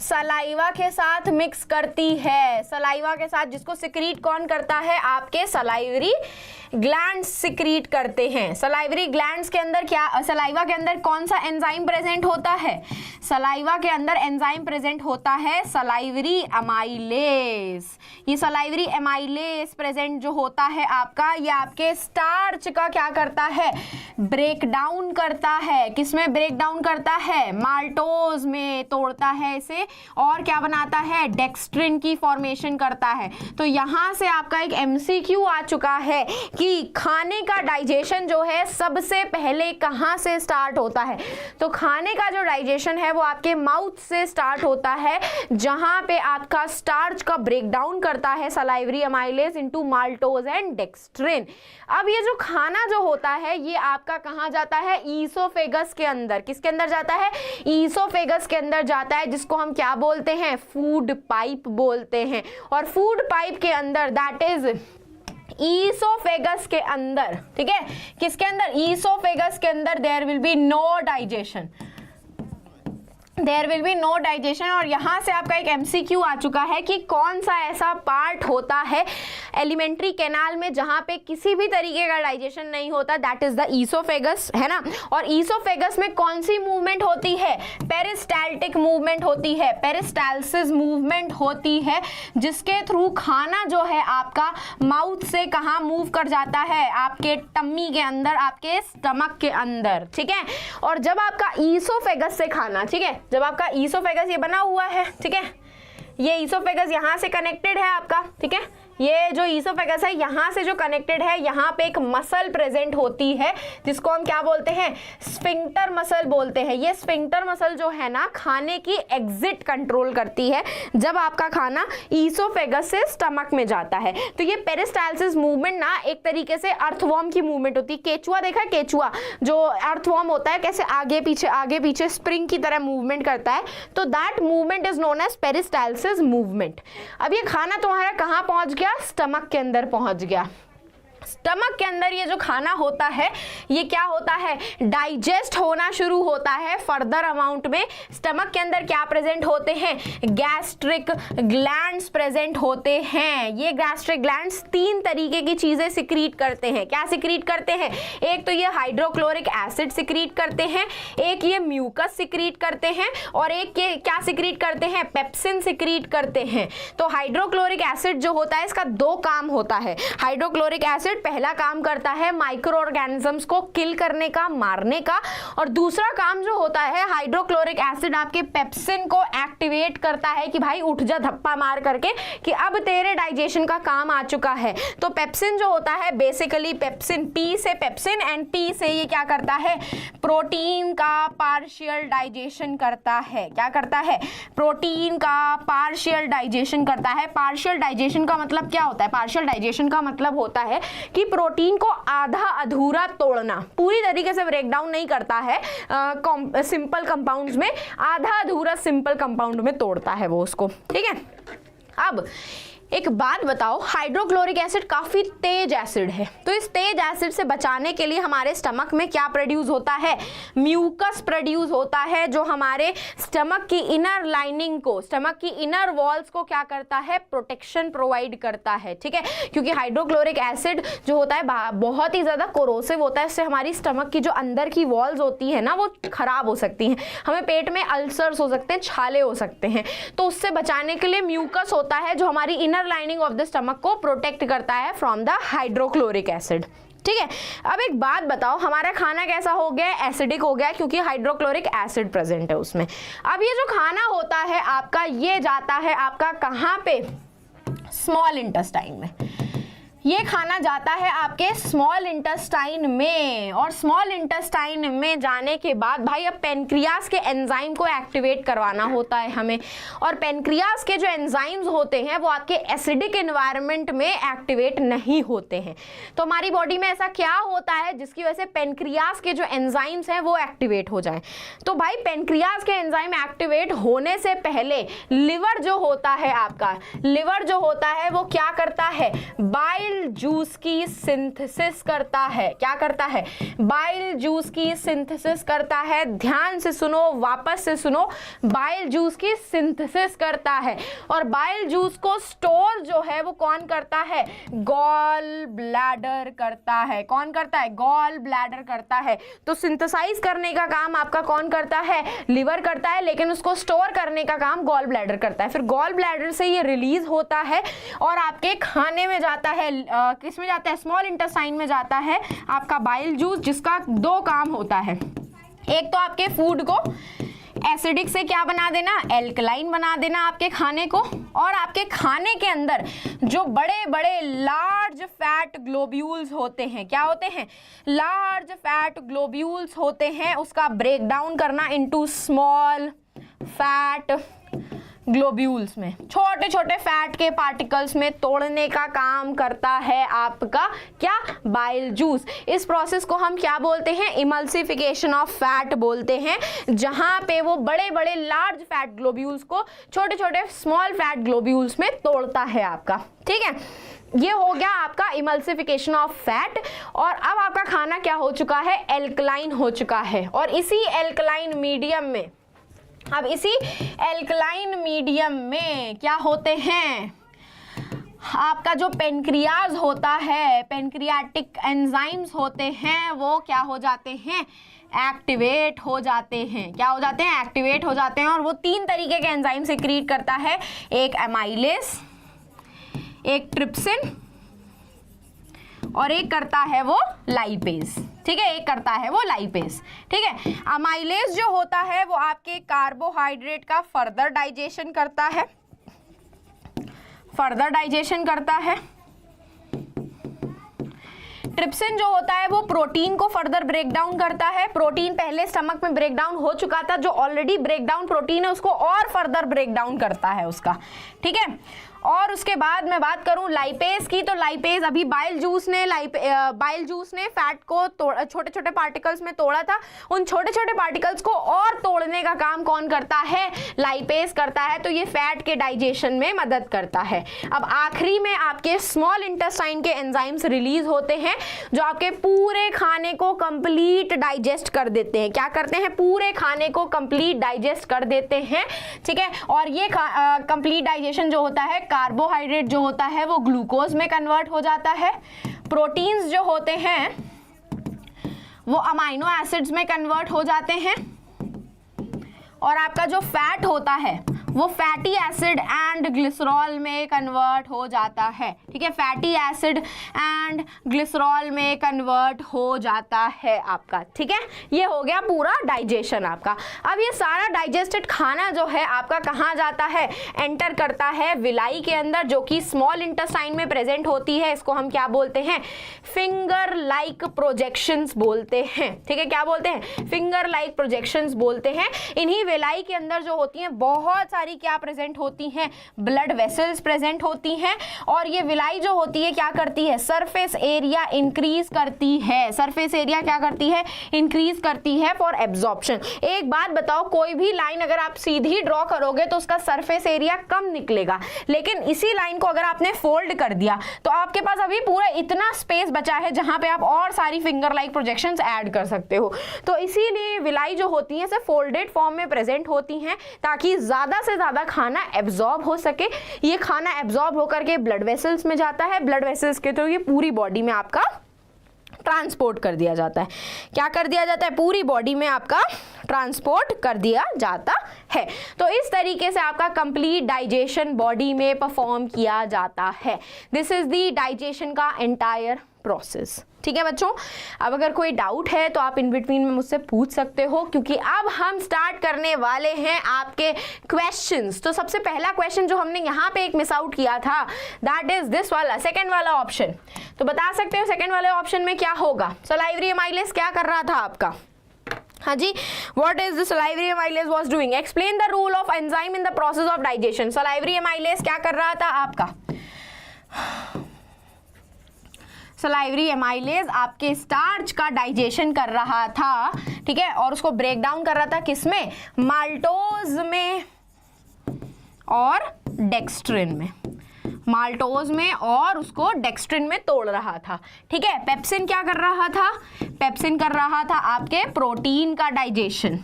सलाइवा के साथ मिक्स करती है। सलाइवा के साथ, जिसको सिक्रीट कौन करता है? आपके सलाइवरी ग्लैंड्स सिक्रीट करते हैं। सलाइवरी ग्लैंड्स के अंदर क्या, सलाइवा के अंदर कौन सा एंजाइम प्रेजेंट होता है? सलाइवा के अंदर एंजाइम प्रेजेंट होता है सलाइवरी एमाइलेज। ये सलाइवरी एमाइलेज प्रेजेंट जो होता है आपका, ये आपके स्टार्च का क्या करता है? ब्रेक डाउन करता है। किसमें ब्रेक डाउन करता है? माल्टोज में तोड़ता है इसे, और क्या बनाता है? डेक्स्ट्रिन की फॉर्मेशन करता है। तो यहां से आपका एक MCQ आ चुका है कि खाने का डाइजेशन जो है सबसे पहले कहाँ से स्टार्ट होता है। तो खाने का जो डाइजेशन है वो आपके माउथ से स्टार्ट होता है, जहां पे आपका स्टार्च का ब्रेकडाउन करता है salivary amylase into maltose and dextrin. अब ये जो खाना जो होता है ये आपका कहाँ जाता है, ईसोफेगस के अंदर। किसके अंदर जाता है, ईसोफेगस के अंदर जाता है, जिसको हम क्या बोलते हैं, फूड पाइप बोलते हैं। और फूड पाइप के अंदर दैट इज ईसोफेगस के अंदर, ठीक है, किसके अंदर, ईसोफेगस के अंदर there will be no digestion, there will be no digestion. और यहाँ से आपका एक MCQ आ चुका है कि कौन सा ऐसा पार्ट होता है एलिमेंट्री कैनाल में जहाँ पे किसी भी तरीके का डाइजेशन नहीं होता, दैट इज द ईसोफेगस, है ना। और ईसोफेगस में कौन सी मूवमेंट होती है, पेरिस्टाल्टिक मूवमेंट होती है, पेरिस्टाल्सिस मूवमेंट होती है, जिसके थ्रू खाना जो है आपका माउथ से कहाँ मूव कर जाता है, आपके टम्मी के अंदर, आपके स्टमक के अंदर, ठीक है। और जब आपका ईसोफेगस से खाना, ठीक है, जब आपका ईसोफेगस ये बना हुआ है, ठीक है, ये ईसोफेगस यहाँ से कनेक्टेड है आपका, ठीक है, ये जो ईसोफेगस है यहाँ से जो कनेक्टेड है, यहाँ पे एक मसल प्रेजेंट होती है जिसको हम क्या बोलते हैं, स्फिंक्टर मसल बोलते हैं। ये स्फिंक्टर मसल जो है ना खाने की एग्जिट कंट्रोल करती है जब आपका खाना ईसोफेगस से स्टमक में जाता है। तो ये पेरिस्टाल्सिस मूवमेंट ना एक तरीके से अर्थवॉर्म की मूवमेंट होती है। केचुआ देखा, केचुआ जो अर्थवॉर्म होता है कैसे आगे पीछे स्प्रिंग की तरह मूवमेंट करता है, तो that movement is known as peristalsis movement. अब ये खाना तुम्हारा कहाँ पहुंच गया, स्टमक के अंदर पहुंच गया। स्टमक के अंदर ये जो खाना होता है ये क्या होता है, डाइजेस्ट होना शुरू होता है फर्दर अमाउंट में। स्टमक के अंदर क्या प्रेजेंट होते हैं, गैस्ट्रिक ग्लैंड्स प्रेजेंट होते हैं। ये गैस्ट्रिक ग्लैंड्स 3 तरीके की चीजें सिक्रीट करते हैं। क्या सिक्रीट करते हैं, एक तो ये हाइड्रोक्लोरिक एसिड सिक्रीट करते हैं, एक ये म्यूकस सिक्रीट करते हैं, और एक ये क्या सिक्रीट करते हैं, पेप्सिन सिक्रीट करते हैं। तो हाइड्रोक्लोरिक एसिड जो होता है इसका 2 काम होता है। हाइड्रोक्लोरिक एसिड पहला काम करता है माइक्रो ऑर्गेनिजम्स को किल करने का, मारने का, और दूसरा काम जो होता है हाइड्रोक्लोरिक एसिड आपके पेप्सिन को एक्टिवेट करता है कि भाई उठ जा धप्पा मार करके कि अब तेरे डाइजेशन का काम आ चुका है। तो पेप्सिन जो होता है बेसिकली पेप्सिन, पी से पेप्सिन एंड पी से ये क्या करता है, प्रोटीन का पार्शियल डाइजेशन करता है। क्या करता है, प्रोटीन का पार्शियल डाइजेशन करता है। पार्शियल डाइजेशन का मतलब क्या होता है, पार्शियल डाइजेशन का मतलब होता है कि प्रोटीन को आधा अधूरा तोड़ना, पूरी तरीके से ब्रेक डाउन नहीं करता है सिंपल कंपाउंड्स में, आधा अधूरा सिंपल कंपाउंड में तोड़ता है वो उसको, ठीक है। अब एक बात बताओ, हाइड्रोक्लोरिक एसिड काफी तेज एसिड है, तो इस तेज एसिड से बचाने के लिए हमारे स्टमक में क्या प्रोड्यूस होता है, म्यूकस प्रोड्यूस होता है, जो हमारे स्टमक की इनर लाइनिंग को, स्टमक की इनर वॉल्स को क्या करता है, प्रोटेक्शन प्रोवाइड करता है, ठीक है। क्योंकि हाइड्रोक्लोरिक एसिड जो होता है बहुत ही ज्यादा कोरोसिव होता है, इससे हमारी स्टमक की जो अंदर की वॉल्स होती है ना वो खराब हो सकती हैं, हमें पेट में अल्सर्स हो सकते हैं, छाले हो सकते हैं। तो उससे बचाने के लिए म्यूकस होता है जो हमारी inner lining of the stomach को प्रोटेक्ट करता है फ्रॉम द हाइड्रोक्लोरिक एसिड, ठीक है। अब एक बात बताओ, हमारा खाना कैसा हो गया, एसिडिक हो गया क्योंकि हाइड्रोक्लोरिक एसिड प्रेजेंट है उसमें। अब ये जो खाना होता है आपका ये जाता है आपका कहाँ पे, स्मॉल इंटेस्टाइन में। ये खाना जाता है आपके स्मॉल इंटेस्टाइन में, और स्मॉल इंटेस्टाइन में जाने के बाद भाई अब पेनक्रियास के एंजाइम को एक्टिवेट करवाना होता है हमें, और पेनक्रियास के जो एंजाइम्स होते हैं वो आपके एसिडिक एनवायरनमेंट में एक्टिवेट नहीं होते हैं। तो हमारी बॉडी में ऐसा क्या होता है जिसकी वजह से पेनक्रियास के जो एंजाइम्स हैं वो एक्टिवेट हो जाएं। तो भाई पेनक्रियास के एंजाइम एक्टिवेट होने से पहले लिवर जो होता है आपका, लिवर जो होता है वो क्या करता है, बाइल जूस की सिंथेसिस करता है। क्या करता है, बाइल जूस की सिंथेसिस करता है। ध्यान से सुनो, वापस से सुनो, बाइल जूस की सिंथेसिस करता है, और बाइल जूस को स्टोर जो है वो कौन करता है, गॉल ब्लैडर करता है। कौन करता है, गॉल ब्लैडर करता है। तो सिंथेसाइज करने का काम आपका कौन करता है, लिवर करता है, लेकिन उसको स्टोर करने का काम गॉल ब्लैडर करता है। फिर गॉल ब्लैडर से ये रिलीज होता है और आपके खाने में जाता है, किस में जाता है, स्मॉल इंटेस्टाइन में जाता है आपका बाइल जूस, जिसका 2 काम होता है। एक तो आपके फूड को एसिडिक से क्या बना देना, एल्कलाइन बना देना आपके खाने को। और आपके खाने के अंदर जो बड़े बड़े लार्ज फैट ग्लोब्यूल्स होते हैं, क्या होते हैं, लार्ज फैट ग्लोब्यूल्स होते हैं, उसका ब्रेक डाउन करना इनटू स्मॉल फैट ग्लोब्यूल्स में, छोटे छोटे फैट के पार्टिकल्स में तोड़ने का काम करता है आपका क्या, बाइल जूस। इस प्रोसेस को हम क्या बोलते हैं, इमल्सिफिकेशन ऑफ फैट बोलते हैं, जहां पे वो बड़े बड़े लार्ज फैट ग्लोब्यूल्स को छोटे छोटे स्मॉल फैट ग्लोब्यूल्स में तोड़ता है आपका। ठीक है, ये हो गया आपका इमल्सिफिकेशन ऑफ फैट। और अब आपका खाना क्या हो चुका है, एल्कलाइन हो चुका है। और इसी एल्कलाइन मीडियम में, अब इसी एल्कलाइन मीडियम में क्या होते हैं, आपका जो पेनक्रियाज होता है, पेनक्रियाटिक एंजाइम्स होते हैं, वो क्या हो जाते हैं, एक्टिवेट हो जाते हैं। क्या हो जाते हैं, एक्टिवेट हो जाते हैं। और वो 3 तरीके के एंजाइम सिक्रीट करता है, एक एमाइलेज, एक ट्रिप्सिन और एक करता है वो लाइपेज। ठीक है, एक करता है वो लाइपेज। ठीक है, अमाइलेज जो होता है वो आपके कार्बोहाइड्रेट का फर्दर डाइजेशन करता है, फर्दर डाइजेशन करता है। ट्रिप्सिन जो होता है वो प्रोटीन को फर्दर ब्रेक डाउन करता है। प्रोटीन पहले स्टमक में ब्रेक डाउन हो चुका था, जो ऑलरेडी ब्रेक डाउन प्रोटीन है उसको और फर्दर ब्रेक डाउन करता है उसका। ठीक है, और उसके बाद मैं बात करूं लाइपेज की, तो लाइपेज अभी बाइल जूस ने फैट को छोटे छोटे पार्टिकल्स में तोड़ा था, उन छोटे छोटे पार्टिकल्स को और तोड़ने का काम कौन करता है, लाइपेज करता है। तो ये फैट के डाइजेशन में मदद करता है। अब आखिरी में आपके स्मॉल इंटेस्टाइन के एंजाइम्स रिलीज होते हैं, जो आपके पूरे खाने को कंप्लीट डाइजेस्ट कर देते हैं। क्या करते हैं, पूरे खाने को कंप्लीट डाइजेस्ट कर देते हैं। ठीक है, और ये कंप्लीट डाइजेशन जो होता है, कार्बोहाइड्रेट जो होता है वो ग्लूकोज में कन्वर्ट हो जाता है, प्रोटीन्स जो होते हैं वो अमाइनो एसिड्स में कन्वर्ट हो जाते हैं, और आपका जो फैट होता है वो फैटी एसिड एंड ग्लिसरॉल में कन्वर्ट हो जाता है। ठीक है, फैटी एसिड एंड ग्लिसरॉल में कन्वर्ट हो जाता है आपका। ठीक है, ये हो गया पूरा डाइजेशन आपका। अब ये सारा डाइजेस्टेड खाना जो है आपका कहाँ जाता है, एंटर करता है विलाई के अंदर, जो कि स्मॉल इंटेस्टाइन में प्रेजेंट होती है। इसको हम क्या बोलते हैं, फिंगर लाइक प्रोजेक्शंस बोलते हैं। ठीक है, क्या बोलते हैं, फिंगर लाइक प्रोजेक्शंस बोलते हैं। इन्हीं विलाई के अंदर जो होती हैं बहुत सारी क्या प्रेजेंट होती हैं, ब्लड वेसल्स प्रेजेंट होती हैं। और ये विलाई जो होती है क्या करती है, सरफेस एरिया इंक्रीज करती है। सरफेस एरिया क्या करती है, इंक्रीज करती है फॉर एब्जॉर्प्शन। एक बात बताओ, कोई भी लाइन अगर आप सीधी ड्रॉ करोगे तो उसका सरफेस एरिया कम निकलेगा, लेकिन इसी लाइन को अगर आपने फोल्ड कर दिया तो आपके पास अभी पूरा इतना स्पेस बचा है जहां पे आप और सारी फिंगर लाइक प्रोजेक्शंस ऐड कर सकते हो। तो इसीलिए विलाई जो होती है सिर्फ फोल्डेड फॉर्म में प्रेजेंट होती हैं, ताकि ज्यादा से ज्यादा खाना एब्जॉर्ब हो सके। ये खाना एब्जॉर्ब होकर के ब्लड वेसल्स में जाता है, ब्लड वेसल्स के थ्रू ये पूरी बॉडी में आपका ट्रांसपोर्ट कर दिया जाता है। क्या कर दिया जाता है, पूरी बॉडी में आपका ट्रांसपोर्ट कर दिया जाता है। तो इस तरीके से आपका कंप्लीट डाइजेशन बॉडी में परफॉर्म किया जाता है। दिस इज द डाइजेशन का एंटायर प्रोसेस। ठीक है बच्चों, अब अगर कोई डाउट है तो आप इन बिटवीन में मुझसे पूछ सकते हो, क्योंकि अब हम स्टार्ट करने वाले हैं आपके क्वेश्चंस। तो सबसे पहला क्वेश्चन जो हमने यहाँ पे एक मिस आउट किया था, दैट इज दिस वाला, सेकंड वाला ऑप्शन। तो बता सकते हो सेकंड वाले ऑप्शन में क्या होगा, सलाइवरी एमाइलेज क्या कर रहा था आपका, हाँ जी, what is the salivary amylase was doing? Explain the role of enzyme in the process of digestion. salivary amylase क्या कर रहा था आपका, सलाइवरी एमाइलेज आपके स्टार्च का डाइजेशन कर रहा था। ठीक है, और उसको ब्रेक डाउन कर रहा था किसमें, माल्टोज में और डेक्स्ट्रिन में, माल्टोज में और उसको डेक्स्ट्रिन में तोड़ रहा था। ठीक है, पेप्सिन क्या कर रहा था, पेप्सिन कर रहा था आपके प्रोटीन का डाइजेशन।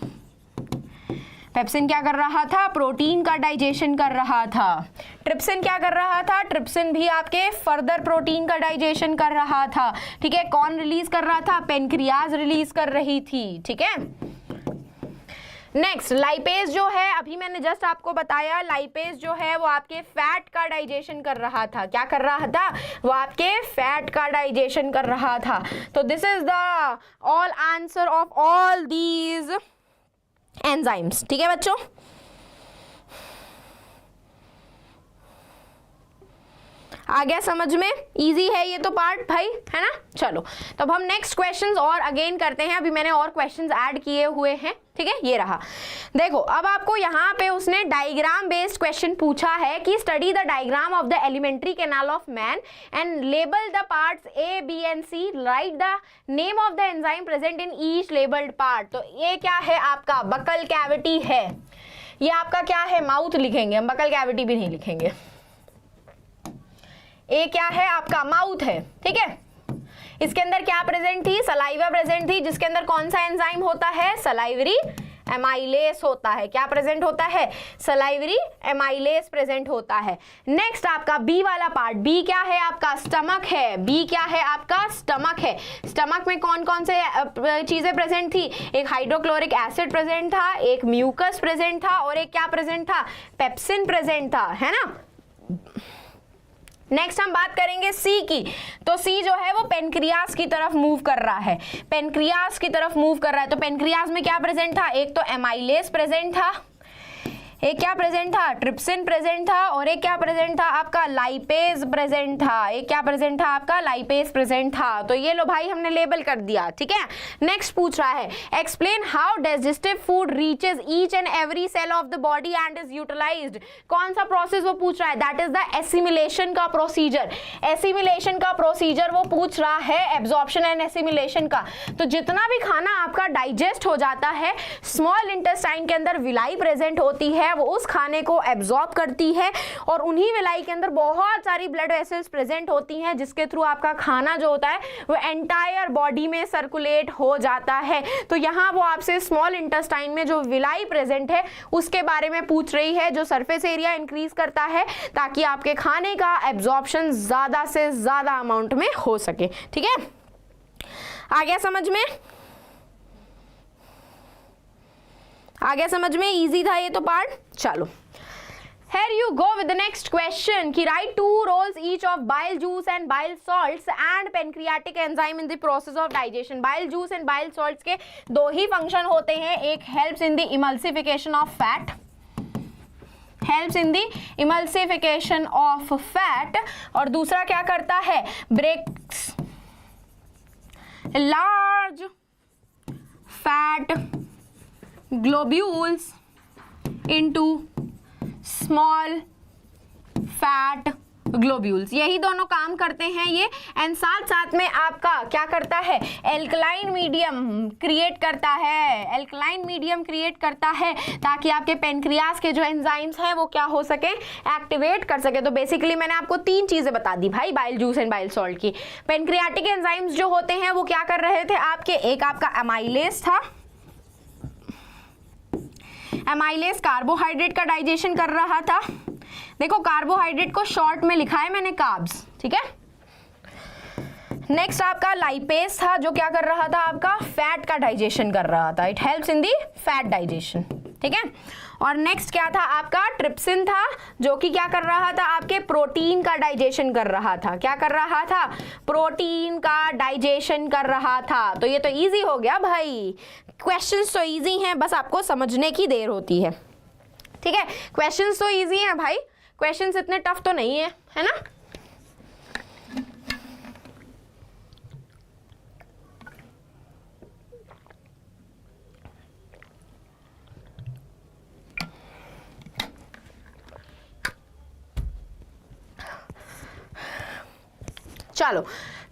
पेप्सिन क्या कर रहा था, प्रोटीन का डाइजेशन कर रहा था। ट्रिप्सिन क्या कर रहा था, ट्रिप्सिन भी आपके फर्दर प्रोटीन का डाइजेशन कर रहा था। ठीक है, कौन रिलीज कर रहा था, पेनक्रियाज रिलीज कर रही थी। ठीक है, नेक्स्ट लाइपेज जो है, अभी मैंने जस्ट आपको बताया, लाइपेज जो है वो आपके फैट का डाइजेशन कर रहा था। क्या कर रहा था, वो आपके फैट का डाइजेशन कर रहा था। तो this is the all answer of all these enzymes. ठीक है बच्चों, आ गया समझ में? इजी है ये तो पार्ट भाई, है ना। चलो तो अब हम नेक्स्ट क्वेश्चंस और अगेन करते हैं। अभी मैंने और क्वेश्चंस ऐड किए हुए हैं, ठीक है, ये रहा। देखो अब आपको यहाँ पे उसने डायग्राम बेस्ड क्वेश्चन पूछा है कि study the diagram of the alimentary canal of man and label the parts A B and C, write the name of the enzyme present in each labelled part. तो ये क्या है आपका buccal cavity है, ये आपका क्या है माउथ लिखेंगे हम, बकल कैविटी भी नहीं लिखेंगे। ए क्या है आपका माउथ है, ठीक है। इसके अंदर क्या प्रेजेंट थी, सलाइवा प्रेजेंट थी, जिसके अंदर कौन सा एंजाइम होता है, सलाइवरी एमाइलेस होता है। क्या प्रेजेंट होता है, सलाइवरी एमाइलेस प्रेजेंट होता है। नेक्स्ट आपका बी वाला पार्ट, बी क्या है आपका स्टमक है, बी क्या है आपका स्टमक है। स्टमक में कौन कौन से चीजें प्रेजेंट थी, एक हाइड्रोक्लोरिक एसिड प्रेजेंट था, एक म्यूकस प्रेजेंट था और एक क्या प्रेजेंट था, पेप्सिन प्रेजेंट था, है ना। नेक्स्ट हम बात करेंगे सी की। तो सी जो है वो पेनक्रियास की तरफ मूव कर रहा है, पेनक्रियास की तरफ मूव कर रहा है। तो पेनक्रियास में क्या प्रेजेंट था, एक तो एमाइलेस प्रेजेंट था, एक क्या प्रेजेंट था, ट्रिप्सिन प्रेजेंट था और एक क्या प्रेजेंट था आपका लाइपेज प्रेजेंट था, एक क्या प्रेजेंट था आपका लाइपेज प्रेजेंट था। तो ये लो भाई हमने लेबल कर दिया, ठीक है। नेक्स्ट पूछ रहा है explain how digestive food reaches each and every cell of the body and is utilised. कौन सा प्रोसेस वो पूछ रहा है, दैट इज द एसिमिलेशन का प्रोसीजर। एसिमिलेशन का प्रोसीजर वो पूछ रहा है, एब्जॉर्प्शन एंड एसिमिलेशन का। तो जितना भी खाना आपका डाइजेस्ट हो जाता है, स्मॉल इंटेस्टाइन के अंदर विलाई प्रेजेंट होती है, वो उस खाने को एब्जॉर्ब करती है और उन्हीं विलाई के अंदर बहुत सारी ब्लड वेसल्स प्रेजेंट होती हैं, जिसके थ्रू आपका खाना जो होता है वो एंटायर बॉडी में सर्कुलेट हो जाता है। तो यहाँ वो आपसे स्मॉल इंटेस्टाइन में जो विलाई प्रेजेंट है उसके बारे में पूछ रही है, जो सरफेस एरिया इंक्रीज करता है ताकि आपके खाने का एब्जॉर्प्शन ज्यादा से ज्यादा अमाउंट में हो सके। ठीक है, आ गया समझ में? आ गया समझ में? इजी था ये तो पार्ट। चलो here you go with the next question कि write two roles each of bile juice and bile salts and pancreatic enzyme in the process of digestion। bile juice and bile salts के दो ही function होते हैं, एक helps in the emulsification of fat, helps in the emulsification of fat और दूसरा क्या करता है, breaks large fat globules into small fat globules। यही दोनों काम करते हैं ये, एंड साथ साथ में आपका क्या करता है, एल्कलाइन मीडियम क्रिएट करता है, एल्कलाइन मीडियम क्रिएट करता है ताकि आपके पेनक्रियास के जो एंजाइम्स हैं वो क्या हो सके, एक्टिवेट कर सके। तो बेसिकली मैंने आपको तीन चीजें बता दी भाई bile juice and bile salt की। पेनक्रियाटिक एंजाइम्स जो होते हैं वो क्या कर रहे थे आपके, एक आपका एमाइलेस था, एमाइलेस कार्बोहाइड्रेट का डाइजेशन कर रहा था। देखो कार्बोहाइड्रेट को शॉर्ट में लिखा है मैंने कार्ब्स, ठीक है। नेक्स्ट आपका लाइपेज था जो क्या कर रहा था, आपका फैट का डाइजेशन कर रहा था, it helps in the fat digestion, ठीक है। और नेक्स्ट क्या था आपका, ट्रिप्सिन था जो कि क्या कर रहा था, आपके प्रोटीन का डाइजेशन कर रहा था। क्या कर रहा था, प्रोटीन का डाइजेशन कर रहा था। तो ये तो इजी हो गया भाई, क्वेश्चंस तो इजी हैं, बस आपको समझने की देर होती है, ठीक है। क्वेश्चंस तो इजी हैं भाई, क्वेश्चंस इतने टफ तो नहीं है ना। चलो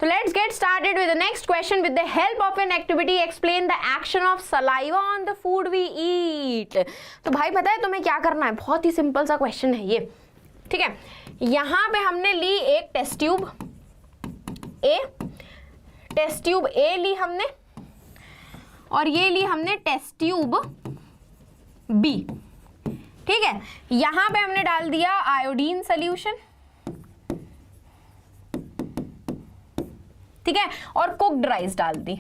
तो let's get started with the next question. With the help of an activity explain the action of saliva on the food we eat. तो भाई पता है तुम्हें क्या करना है, बहुत ही सिंपल सा क्वेश्चन है ये, ठीक है। यहां पे हमने ली एक test tube A, test tube A ली हमने और ये ली हमने टेस्ट ट्यूब बी, ठीक है। यहां पे हमने डाल दिया आयोडीन सोल्यूशन, ठीक है, और कुक्ड राइस डाल दी।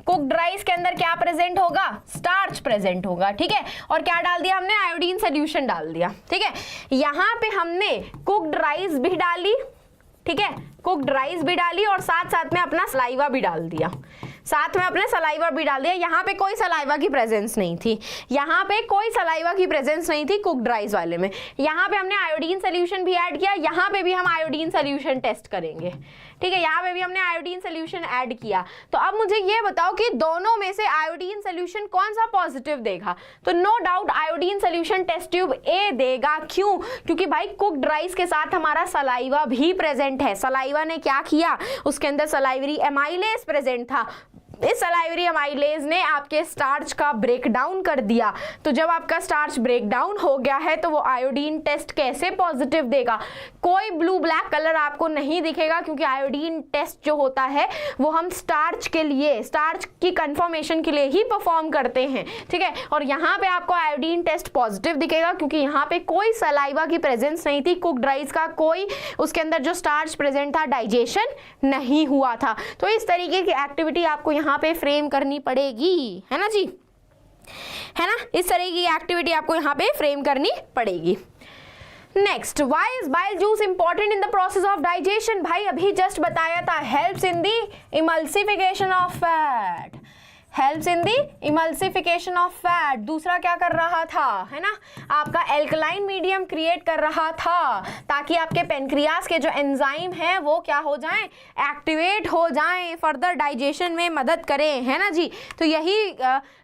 कुक्ड राइस के अंदर क्या प्रेजेंट होगा, स्टार्च प्रेजेंट होगा, ठीक है। और क्या डाल दिया हमने, आयोडीन सोल्यूशन डाल दिया, ठीक है। यहां पे हमने कुक्ड राइस भी डाली ठीक है, कुक्ड राइस भी डाली और साथ साथ में अपना सलाइवा भी डाल दिया, साथ में अपने सलाइवा भी डाल दिया। यहाँ पे कोई सलाइवा की प्रेजेंस नहीं थी, यहाँ पे कोई सलाइवा की प्रेजेंस नहीं थी कुक्ड राइस वाले में। यहाँ पे हमने आयोडीन सोल्यूशन भी ऐड किया, यहाँ पे भी हम आयोडीन सोल्यूशन टेस्ट करेंगे, ठीक है, यहाँ पे भी हमने आयोडीन सोल्यूशन ऐड किया। तो अब मुझे ये बताओ कि दोनों में से आयोडीन सोल्यूशन कौन सा पॉजिटिव देगा? तो no doubt iodine solution test tube A देगा। क्यों? क्योंकि भाई कुक्ड राइस के साथ हमारा सलाइवा भी प्रेजेंट है। सलाइवा ने क्या किया? उसके अंदर सलाइवरी एमाइलेज प्रेजेंट था। इस सलाइवरी एमाइलेज ने आपके स्टार्च का ब्रेक डाउन कर दिया। तो जब आपका स्टार्च ब्रेक डाउन हो गया है तो वो आयोडीन टेस्ट कैसे पॉजिटिव देगा? कोई ब्लू ब्लैक कलर आपको नहीं दिखेगा, क्योंकि आयोडीन टेस्ट जो होता है वो हम स्टार्च के लिए, स्टार्च की कंफर्मेशन के लिए ही परफॉर्म करते हैं, ठीक है। और यहाँ पे आपको आयोडीन टेस्ट पॉजिटिव दिखेगा क्योंकि यहाँ पे कोई सलाइवा की प्रेजेंस नहीं थी, कुक्ड राइस का कोई उसके अंदर जो स्टार्च प्रेजेंट था डाइजेशन नहीं हुआ था। तो इस तरीके की एक्टिविटी आपको यहाँ पे फ्रेम करनी पड़ेगी, है ना जी, है ना, इस तरह की एक्टिविटी आपको यहाँ पे फ्रेम करनी पड़ेगी। Next, why is bile juice important in the process of digestion? भाई अभी जस्ट बताया था, helps in the emulsification of fat, helps in the emulsification of fat. दूसरा क्या कर रहा था, है ना, आपका एल्कलाइन मीडियम क्रिएट कर रहा था ताकि आपके पेनक्रियास के जो एंजाइम है वो क्या हो जाएं, एक्टिवेट हो जाएं, फर्दर डाइजेशन में मदद करें, है ना जी। तो यही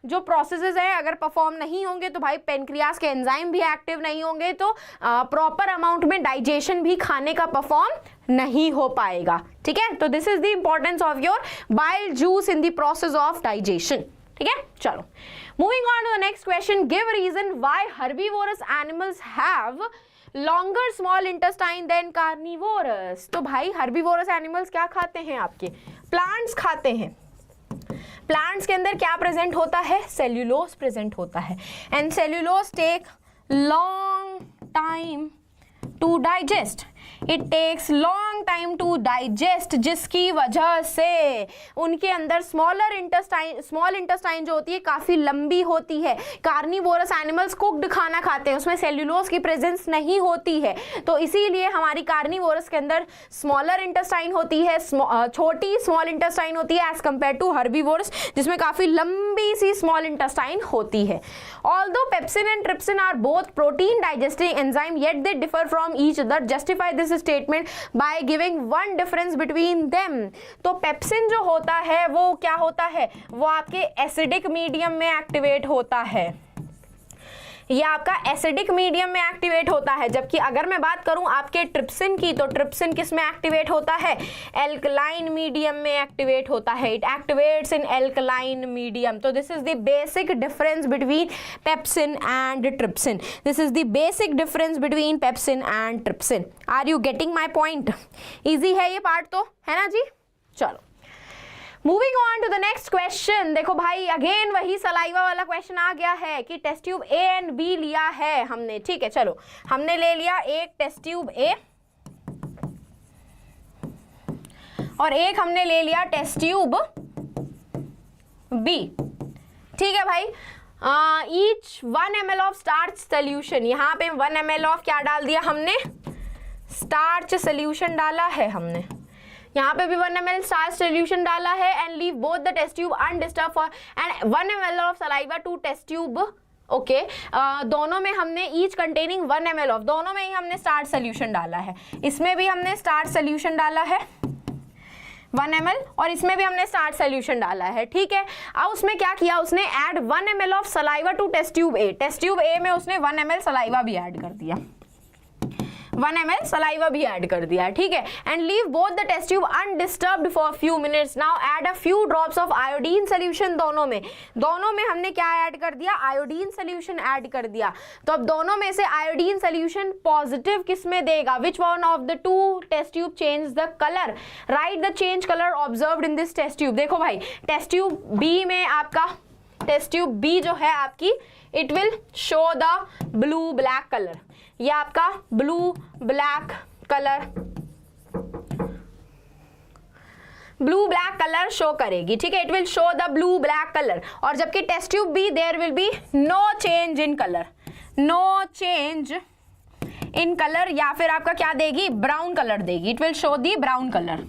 जो प्रोसेसेस हैं अगर परफॉर्म नहीं होंगे तो भाई पेनक्रियास के एंजाइम भी एक्टिव नहीं होंगे तो प्रॉपर अमाउंट में डाइजेशन भी खाने का परफॉर्म नहीं हो पाएगा, ठीक है। तो this is the importance of your bile juice in the process of digestion, ठीक है। चलो, moving on to the next question, give reason why herbivorous animals have longer small intestine than carnivorous. तो भाई हर्बीवोरस एनिमल्स क्या खाते हैं? आपके plants खाते हैं। प्लांट्स के अंदर क्या प्रेजेंट होता है? सेल्यूलोज प्रेजेंट होता है, and cellulose take long time to digest, it takes long time to digest, जिसकी वजह से उनके अंदर स्मॉल इंटेस्टाइन जो होती है काफी लंबी होती है। कार्निवोरस एनिमल्स कुक्ड खाना खाते हैं, उसमें सेल्यूलोज की प्रेजेंस नहीं होती है, तो इसीलिए हमारी कार्निवोरस के अंदर स्मॉलर इंटेस्टाइन होती है, छोटी स्मॉल इंटेस्टाइन होती है एज कंपेयर टू हर्बीवोरस जिसमें काफी लंबी सी स्मॉल इंटेस्टाइन होती है। Although pepsin and trypsin are both protein digesting enzyme, yet they differ from each other, justify this statement by giving one difference between them. तो pepsin जो होता है वो क्या होता है? वो आपके एसिडिक मीडियम में एक्टिवेट होता है, ये आपका एसिडिक मीडियम में एक्टिवेट होता है। जबकि अगर मैं बात करूं आपके ट्रिप्सिन की, तो ट्रिप्सिन किस में एक्टिवेट होता है? एल्कलाइन मीडियम में एक्टिवेट होता है, it activates in alkaline medium. तो this is the basic difference between pepsin and trypsin, this is the basic difference between pepsin and trypsin. Are you getting my point? Easy है ये part तो, है ना जी। चलो, moving on to the next question. देखो भाई again वही सलाइवा वाला क्वेश्चन आ गया है कि test tube A and B लिया है हमने, ठीक है। चलो, हमने ले लिया एक टेस्ट ट्यूब ए और एक हमने ले लिया टेस्ट ट्यूब बी, ठीक है भाई। Each 1 ml of starch solution, यहाँ पे 1 ml ऑफ क्या डाल दिया हमने? स्टार्च सोल्यूशन डाला है हमने, यहाँ पे भी 1 ml स्टार्च सोल्यूशन डाला है, and leave both the test tube undisturb for and 1 ml of saliva to test tube, okay. दोनों में हमने ईच कंटेनिंग 1 ml ऑफ, दोनों में ही हमने स्टार्च सोल्यूशन डाला है, इसमें भी हमने स्टार्च सोल्यूशन डाला है 1 ml और इसमें भी हमने स्टार्च सोल्यूशन डाला है, ठीक है। अब उसमें क्या किया? उसने add 1 ml of saliva to test tube A, test tube A में उसने 1 ml सलाइवा भी ऐड कर दिया, 1 ml सलाइवा भी ऐड कर दिया, ठीक है। And leave both the test tube undisturbed for few minutes. Now add a few drops of iodine solution, दोनों में हमने क्या ऐड कर दिया? आयोडीन सोल्यूशन ऐड कर दिया। तो अब दोनों में से आयोडीन सोल्यूशन पॉजिटिव किस में देगा? Which one of the two test tube change the colour? Right the change colour observed in this test tube. देखो भाई टेस्ट ट्यूब बी में आपका, टेस्ट ट्यूब बी जो है आपकी, it will show the blue black colour, ये आपका blue black colour show करेगी, ठीक है। It will show the blue black colour. और जबकि test tube B there will be no change in colour, no change in colour, या फिर आपका क्या देगी, ब्राउन कलर देगी, it will show the brown colour,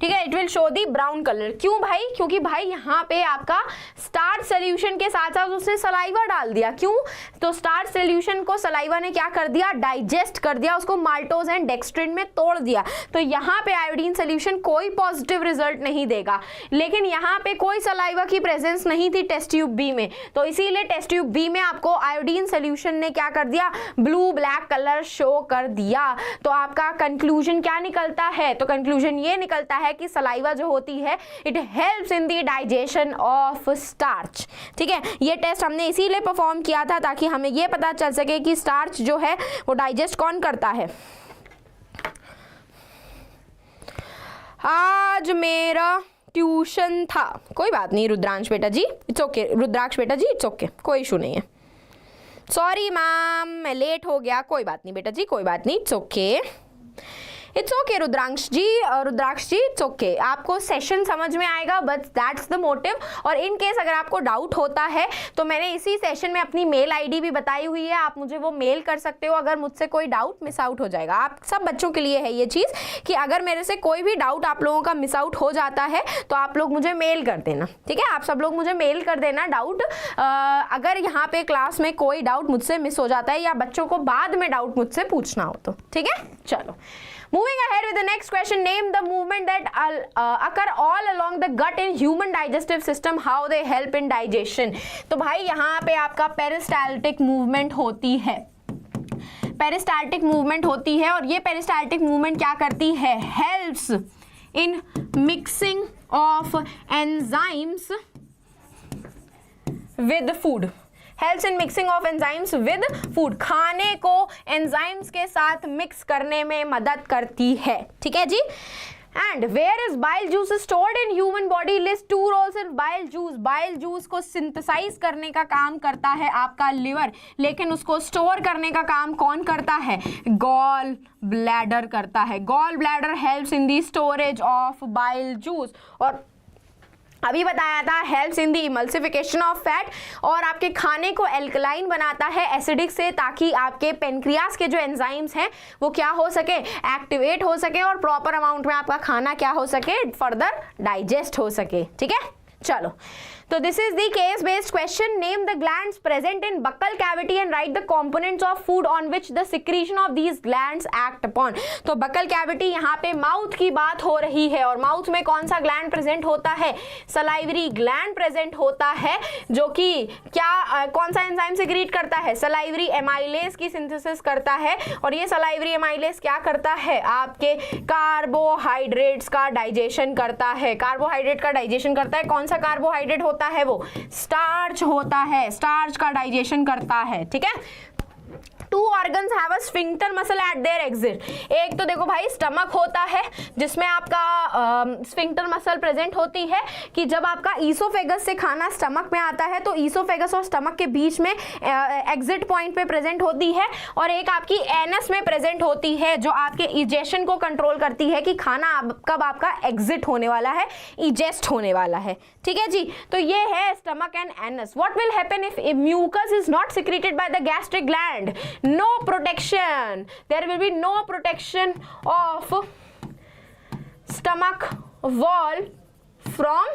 ठीक है, it will show the brown colour. क्यों भाई, क्योंकि भाई यहाँ पे आपका स्टार्च सोल्यूशन के साथ साथ उसने सलाइवा डाल दिया। क्यों, तो स्टार्च सोल्यूशन को सलाइवा ने क्या कर दिया, डाइजेस्ट कर दिया, उसको माल्टोज एंड डेक्स्ट्रिन में तोड़ दिया। तो यहाँ पे आयोडीन सोल्यूशन कोई पॉजिटिव रिजल्ट नहीं देगा। लेकिन यहाँ पे कोई सलाइवा की प्रेजेंस नहीं थी टेस्ट ट्यूब बी में, तो इसीलिए टेस्ट ट्यूब बी में आपको आयोडीन सोल्यूशन ने क्या कर दिया, ब्लू ब्लैक कलर शो कर दिया। तो आपका कंक्लूजन क्या निकलता है, तो कंक्लूजन ये निकलता है कि सलाइवा जो होती है it helps in the digestion of starch. ठीक है, ये टेस्ट हमने इसीलिए परफॉर्म किया था ताकि हमें ये पता चल सके कि स्टार्च जो है वो डाइजेस्ट कौन करता है। आज मेरा ट्यूशन था, कोई बात नहीं रुद्रांश बेटा जी, इट्स ओके, रुद्राक्ष बेटा जी इट्स ओके, कोई इशू नहीं है। सॉरी मैम मैं लेट हो गया, कोई बात नहीं बेटा जी, कोई बात नहीं, it's okay, it's okay Rudransh ji, Rudraksh ji it's okay, आपको सेशन समझ में आएगा, बट दैट्स द मोटिव। और इन केस अगर आपको डाउट होता है तो मैंने इसी सेशन में अपनी मेल आईडी भी बताई हुई है, आप मुझे वो मेल कर सकते हो अगर मुझसे कोई डाउट मिस आउट हो जाएगा। आप सब बच्चों के लिए है ये चीज़ कि अगर मेरे से कोई भी डाउट आप लोगों का मिस आउट हो जाता है तो आप लोग मुझे मेल कर देना, ठीक है, आप सब लोग मुझे मेल कर देना डाउट। अगर यहाँ पे क्लास में कोई डाउट मुझसे मिस हो जाता है या बच्चों को बाद में डाउट मुझसे पूछना हो तो, ठीक है। चलो moving ahead with the next question, name the movement that occur all along the gut in human digestive system, how they help in digestion। तो भाई यहाँ पे आपका पेरिस्टाल्टिक मूवमेंट होती है, पेरिस्टाल्टिक मूवमेंट होती है, और ये पेरिस्टाल्टिक मूवमेंट क्या करती है, helps in mixing of enzymes with food, helps in mixing of enzymes with food, खाने को एंजाइम्स के साथ मिक्स करने में मदद करती है, ठीक है जी। And where is bile juice stored in human body, list 2 roles in bile juice. Bile juice को सिंथेसाइज करने का काम करता है आपका लिवर, लेकिन उसको स्टोर करने का काम कौन करता है, गॉल ब्लैडर करता है। Gall bladder helps in the storage of bile juice, और अभी बताया था helps in the emulsification of fat, और आपके खाने को एल्कलाइन बनाता है एसिडिक से, ताकि आपके पेनक्रियास के जो एंजाइम्स हैं वो क्या हो सके, एक्टिवेट हो सके, और प्रॉपर अमाउंट में आपका खाना क्या हो सके, फर्दर डाइजेस्ट हो सके, ठीक है। चलो, तो this is the case based question, name the glands present in buccal cavity and right the components of food on which the secretion of these glands act upon. तो बक्कल कैविटी, यहाँ पे mouth की बात हो रही है, और mouth में कौन सा ग्लैंड प्रेजेंट होता है, सलाइवरी ग्लैंड प्रेजेंट होता है, जो कि क्या कौन सा एंजाइम सिक्रीट करता है, सलाइवरी एमाइलेज की सिंथेसिस करता है, और ये सलाइवरी एमाइलेज क्या करता है, आपके कार्बोहाइड्रेट्स का डाइजेशन करता है, कार्बोहाइड्रेट का डाइजेशन करता है। कौन सा कार्बोहाइड्रेट होता है, वो स्टार्च होता है, स्टार्च का डाइजेशन करता है, ठीक है। 2 organs have a sphincter muscle at their exit। एक तो देखो भाई स्टमक होता है जिसमें आपका स्फिंक्टर मसल प्रेजेंट होती है, कि जब आपका ईसोफेगस से खाना स्टमक में आता है तो ईसोफेगस और स्टमक के बीच में एग्जिट पॉइंट पे प्रेजेंट होती है, और एक आपकी एनस में प्रेजेंट होती है जो आपके इजेशन को कंट्रोल करती है कि खाना कब आपका एग्जिट होने वाला है, इजेस्ट होने वाला है, ठीक है जी। तो ये है stomach and anus. What will happen if mucus is not secreted by the gastric gland, no protection, there will be no protection of stomach wall from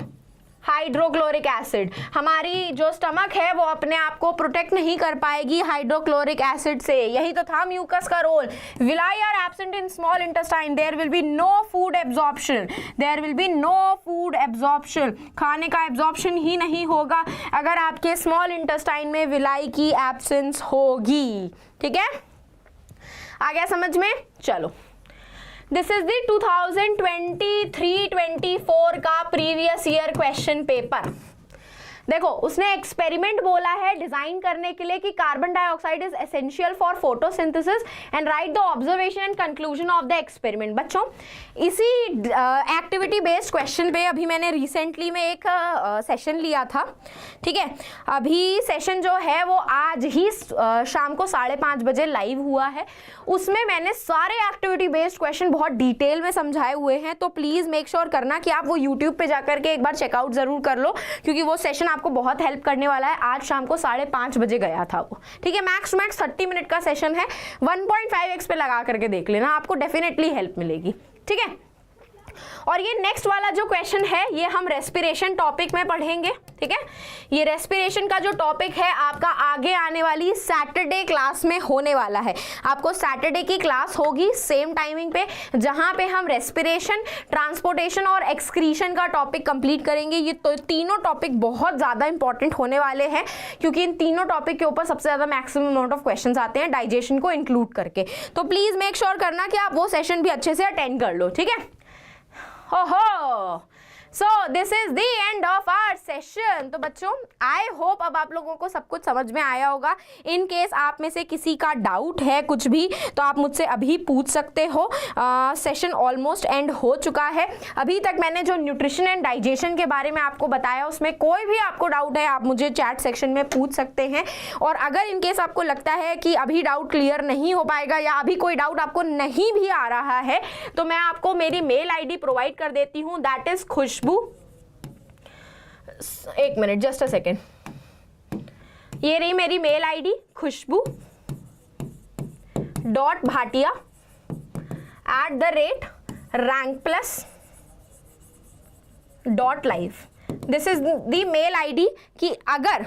hydrochloric acid. हमारी जो स्टमक है वो अपने आप को प्रोटेक्ट नहीं कर पाएगी हाइड्रोक्लोरिक एसिड से, यही तो था म्यूकस का role. Villi are absent in small intestine, there will be no food absorption, there will be no food absorption, खाने का एब्जॉर्प्शन ही नहीं होगा अगर आपके स्मॉल इंटेस्टाइन में विलाई की एब्सेंस होगी, ठीक है। आ गया समझ में। चलो, दिस इज द 2023-24 का प्रीवियस ईयर क्वेश्चन पेपर। देखो उसने एक्सपेरिमेंट बोला है डिजाइन करने के लिए कि carbon dioxide is essential for photosynthesis and right the observation and conclusion of the experiment. बच्चों इसी एक्टिविटी बेस्ड क्वेश्चन पे अभी मैंने रिसेंटली में एक सेशन लिया था, ठीक है। अभी सेशन जो है वो आज ही शाम को 5:30 बजे लाइव हुआ है। उसमें मैंने सारे एक्टिविटी बेस्ड क्वेश्चन बहुत डिटेल में समझाए हुए हैं, तो प्लीज मेक श्योर करना कि आप वो यूट्यूब पे जाकर के एक बार चेकआउट जरूर कर लो, क्योंकि वो सेशन आपको बहुत हेल्प करने वाला है। आज शाम को 5:30 बजे गया था वो, ठीक है। मैक्स टू मैक्स 30 मिनट का सेशन है, 1.5x पे लगा करके देख लेना, आपको डेफिनेटली हेल्प मिलेगी, ठीक है। और ये नेक्स्ट वाला जो क्वेश्चन है ये हम रेस्पिरेशन टॉपिक में पढ़ेंगे, ठीक है। ये रेस्पिरेशन का जो टॉपिक है आपका आगे आने वाली सैटरडे क्लास में होने वाला है। आपको सैटरडे की क्लास होगी सेम टाइमिंग पे, जहां पे हम रेस्पिरेशन, ट्रांसपोर्टेशन और एक्सक्रीशन का टॉपिक कंप्लीट करेंगे। ये तो तीनों टॉपिक बहुत ज़्यादा इंपॉर्टेंट होने वाले हैं, क्योंकि इन तीनों टॉपिक के ऊपर सबसे ज़्यादा मैक्सिमम अमाउंट ऑफ क्वेश्चन आते हैं डाइजेशन को इंक्लूड करके। तो प्लीज़ मेक श्योर करना कि आप वो सेशन भी अच्छे से अटेंड कर लो, ठीक है। Oh, so this is the end of our session। तो बच्चों आई होप अब आप लोगों को सब कुछ समझ में आया होगा। इन केस आप में से किसी का डाउट है कुछ भी तो आप मुझसे अभी पूछ सकते हो। सेशन ऑलमोस्ट एंड हो चुका है। अभी तक मैंने जो न्यूट्रिशन एंड डाइजेशन के बारे में आपको बताया उसमें कोई भी आपको डाउट है आप मुझे चैट सेक्शन में पूछ सकते हैं। और अगर इन केस आपको लगता है कि अभी डाउट क्लियर नहीं हो पाएगा या अभी कोई डाउट आपको नहीं भी आ रहा है तो मैं आपको मेरी मेल ID प्रोवाइड कर देती हूँ, दैट इज खुशबू, एक मिनट जस्ट अ सेकेंड, ये रही मेरी mail ID khushbu.bhatia@rankplus.live। This is the mail ID कि अगर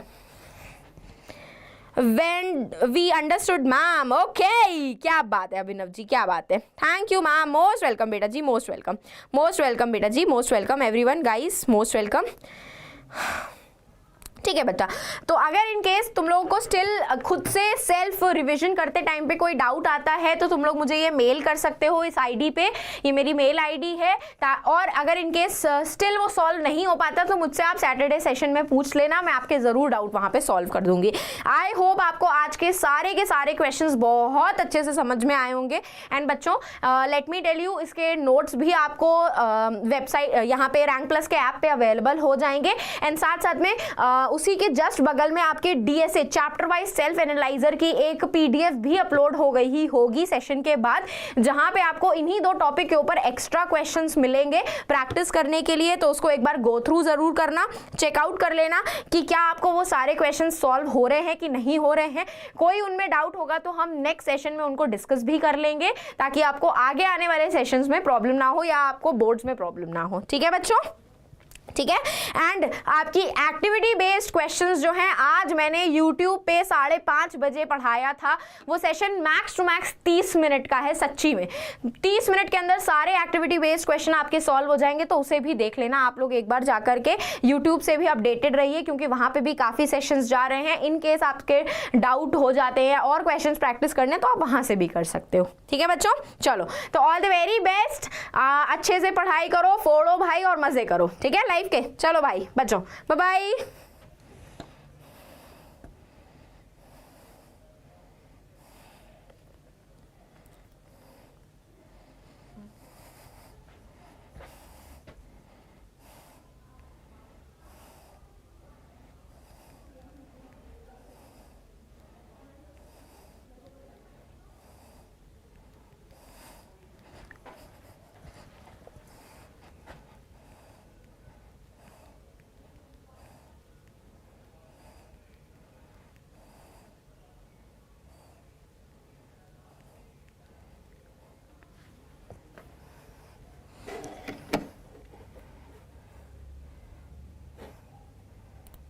when we understood ma'am, okay क्या बात है अभिनव जी, क्या बात है, thank you ma'am, most welcome बेटा जी, मोस्ट वेलकम, मोस्ट वेलकम बेटा जी, most welcome everyone guys, most welcome, ठीक है बच्चा। तो अगर इन केस तुम लोगों को स्टिल खुद से सेल्फ रिवीजन करते टाइम पे कोई डाउट आता है तो तुम लोग मुझे ये मेल कर सकते हो इस ID पे, ये मेरी मेल ID है। और अगर इन केस स्टिल वो सॉल्व नहीं हो पाता तो मुझसे आप सैटरडे सेशन में पूछ लेना, मैं आपके ज़रूर डाउट वहाँ पे सॉल्व कर दूंगी। आई होप आपको आज के सारे क्वेश्चंस बहुत अच्छे से समझ में आए होंगे। एंड बच्चों लेट मी टेल यू, इसके नोट्स भी आपको वेबसाइट यहाँ पे रैंक प्लस के ऐप पे अवेलेबल हो जाएंगे। एंड साथ साथ में उसी के जस्ट बगल में आपके DSA chapter wise self analyser की एक PDF भी अपलोड हो गई ही होगी सेशन के बाद, जहां पे आपको इन्हीं 2 टॉपिक के ऊपर एक्स्ट्रा क्वेश्चंस मिलेंगे प्रैक्टिस करने के लिए। तो उसको एक बार गो थ्रू जरूर करना, चेकआउट कर लेना कि क्या आपको वो सारे क्वेश्चन सॉल्व हो रहे हैं कि नहीं हो रहे हैं। कोई उनमें डाउट होगा तो हम नेक्स्ट सेशन में उनको डिस्कस भी कर लेंगे, ताकि आपको आगे आने वाले सेशंस में प्रॉब्लम ना हो या आपको बोर्ड्स में प्रॉब्लम ना हो, ठीक है बच्चों, ठीक है। एंड आपकी एक्टिविटी बेस्ड क्वेश्चंस जो हैं आज मैंने YouTube पे 5:30 बजे पढ़ाया था, वो session max to max 30 minute का है। सच्ची में 30 मिनट के अंदर सारे एक्टिविटी बेस्ड क्वेश्चन आपके सॉल्व हो जाएंगे, तो उसे भी देख लेना आप लोग एक बार जा करके। YouTube से भी अपडेटेड रहिए क्योंकि वहाँ पे भी काफ़ी सेशंस जा रहे हैं। इन केस आपके डाउट हो जाते हैं और क्वेश्चन प्रैक्टिस करने तो आप वहाँ से भी कर सकते हो, ठीक है बच्चों। चलो तो ऑल द वेरी बेस्ट, अच्छे से पढ़ाई करो, फोड़ो भाई और मजे करो, ठीक है लाइफ के। चलो भाई बच्चों, बाय बाय।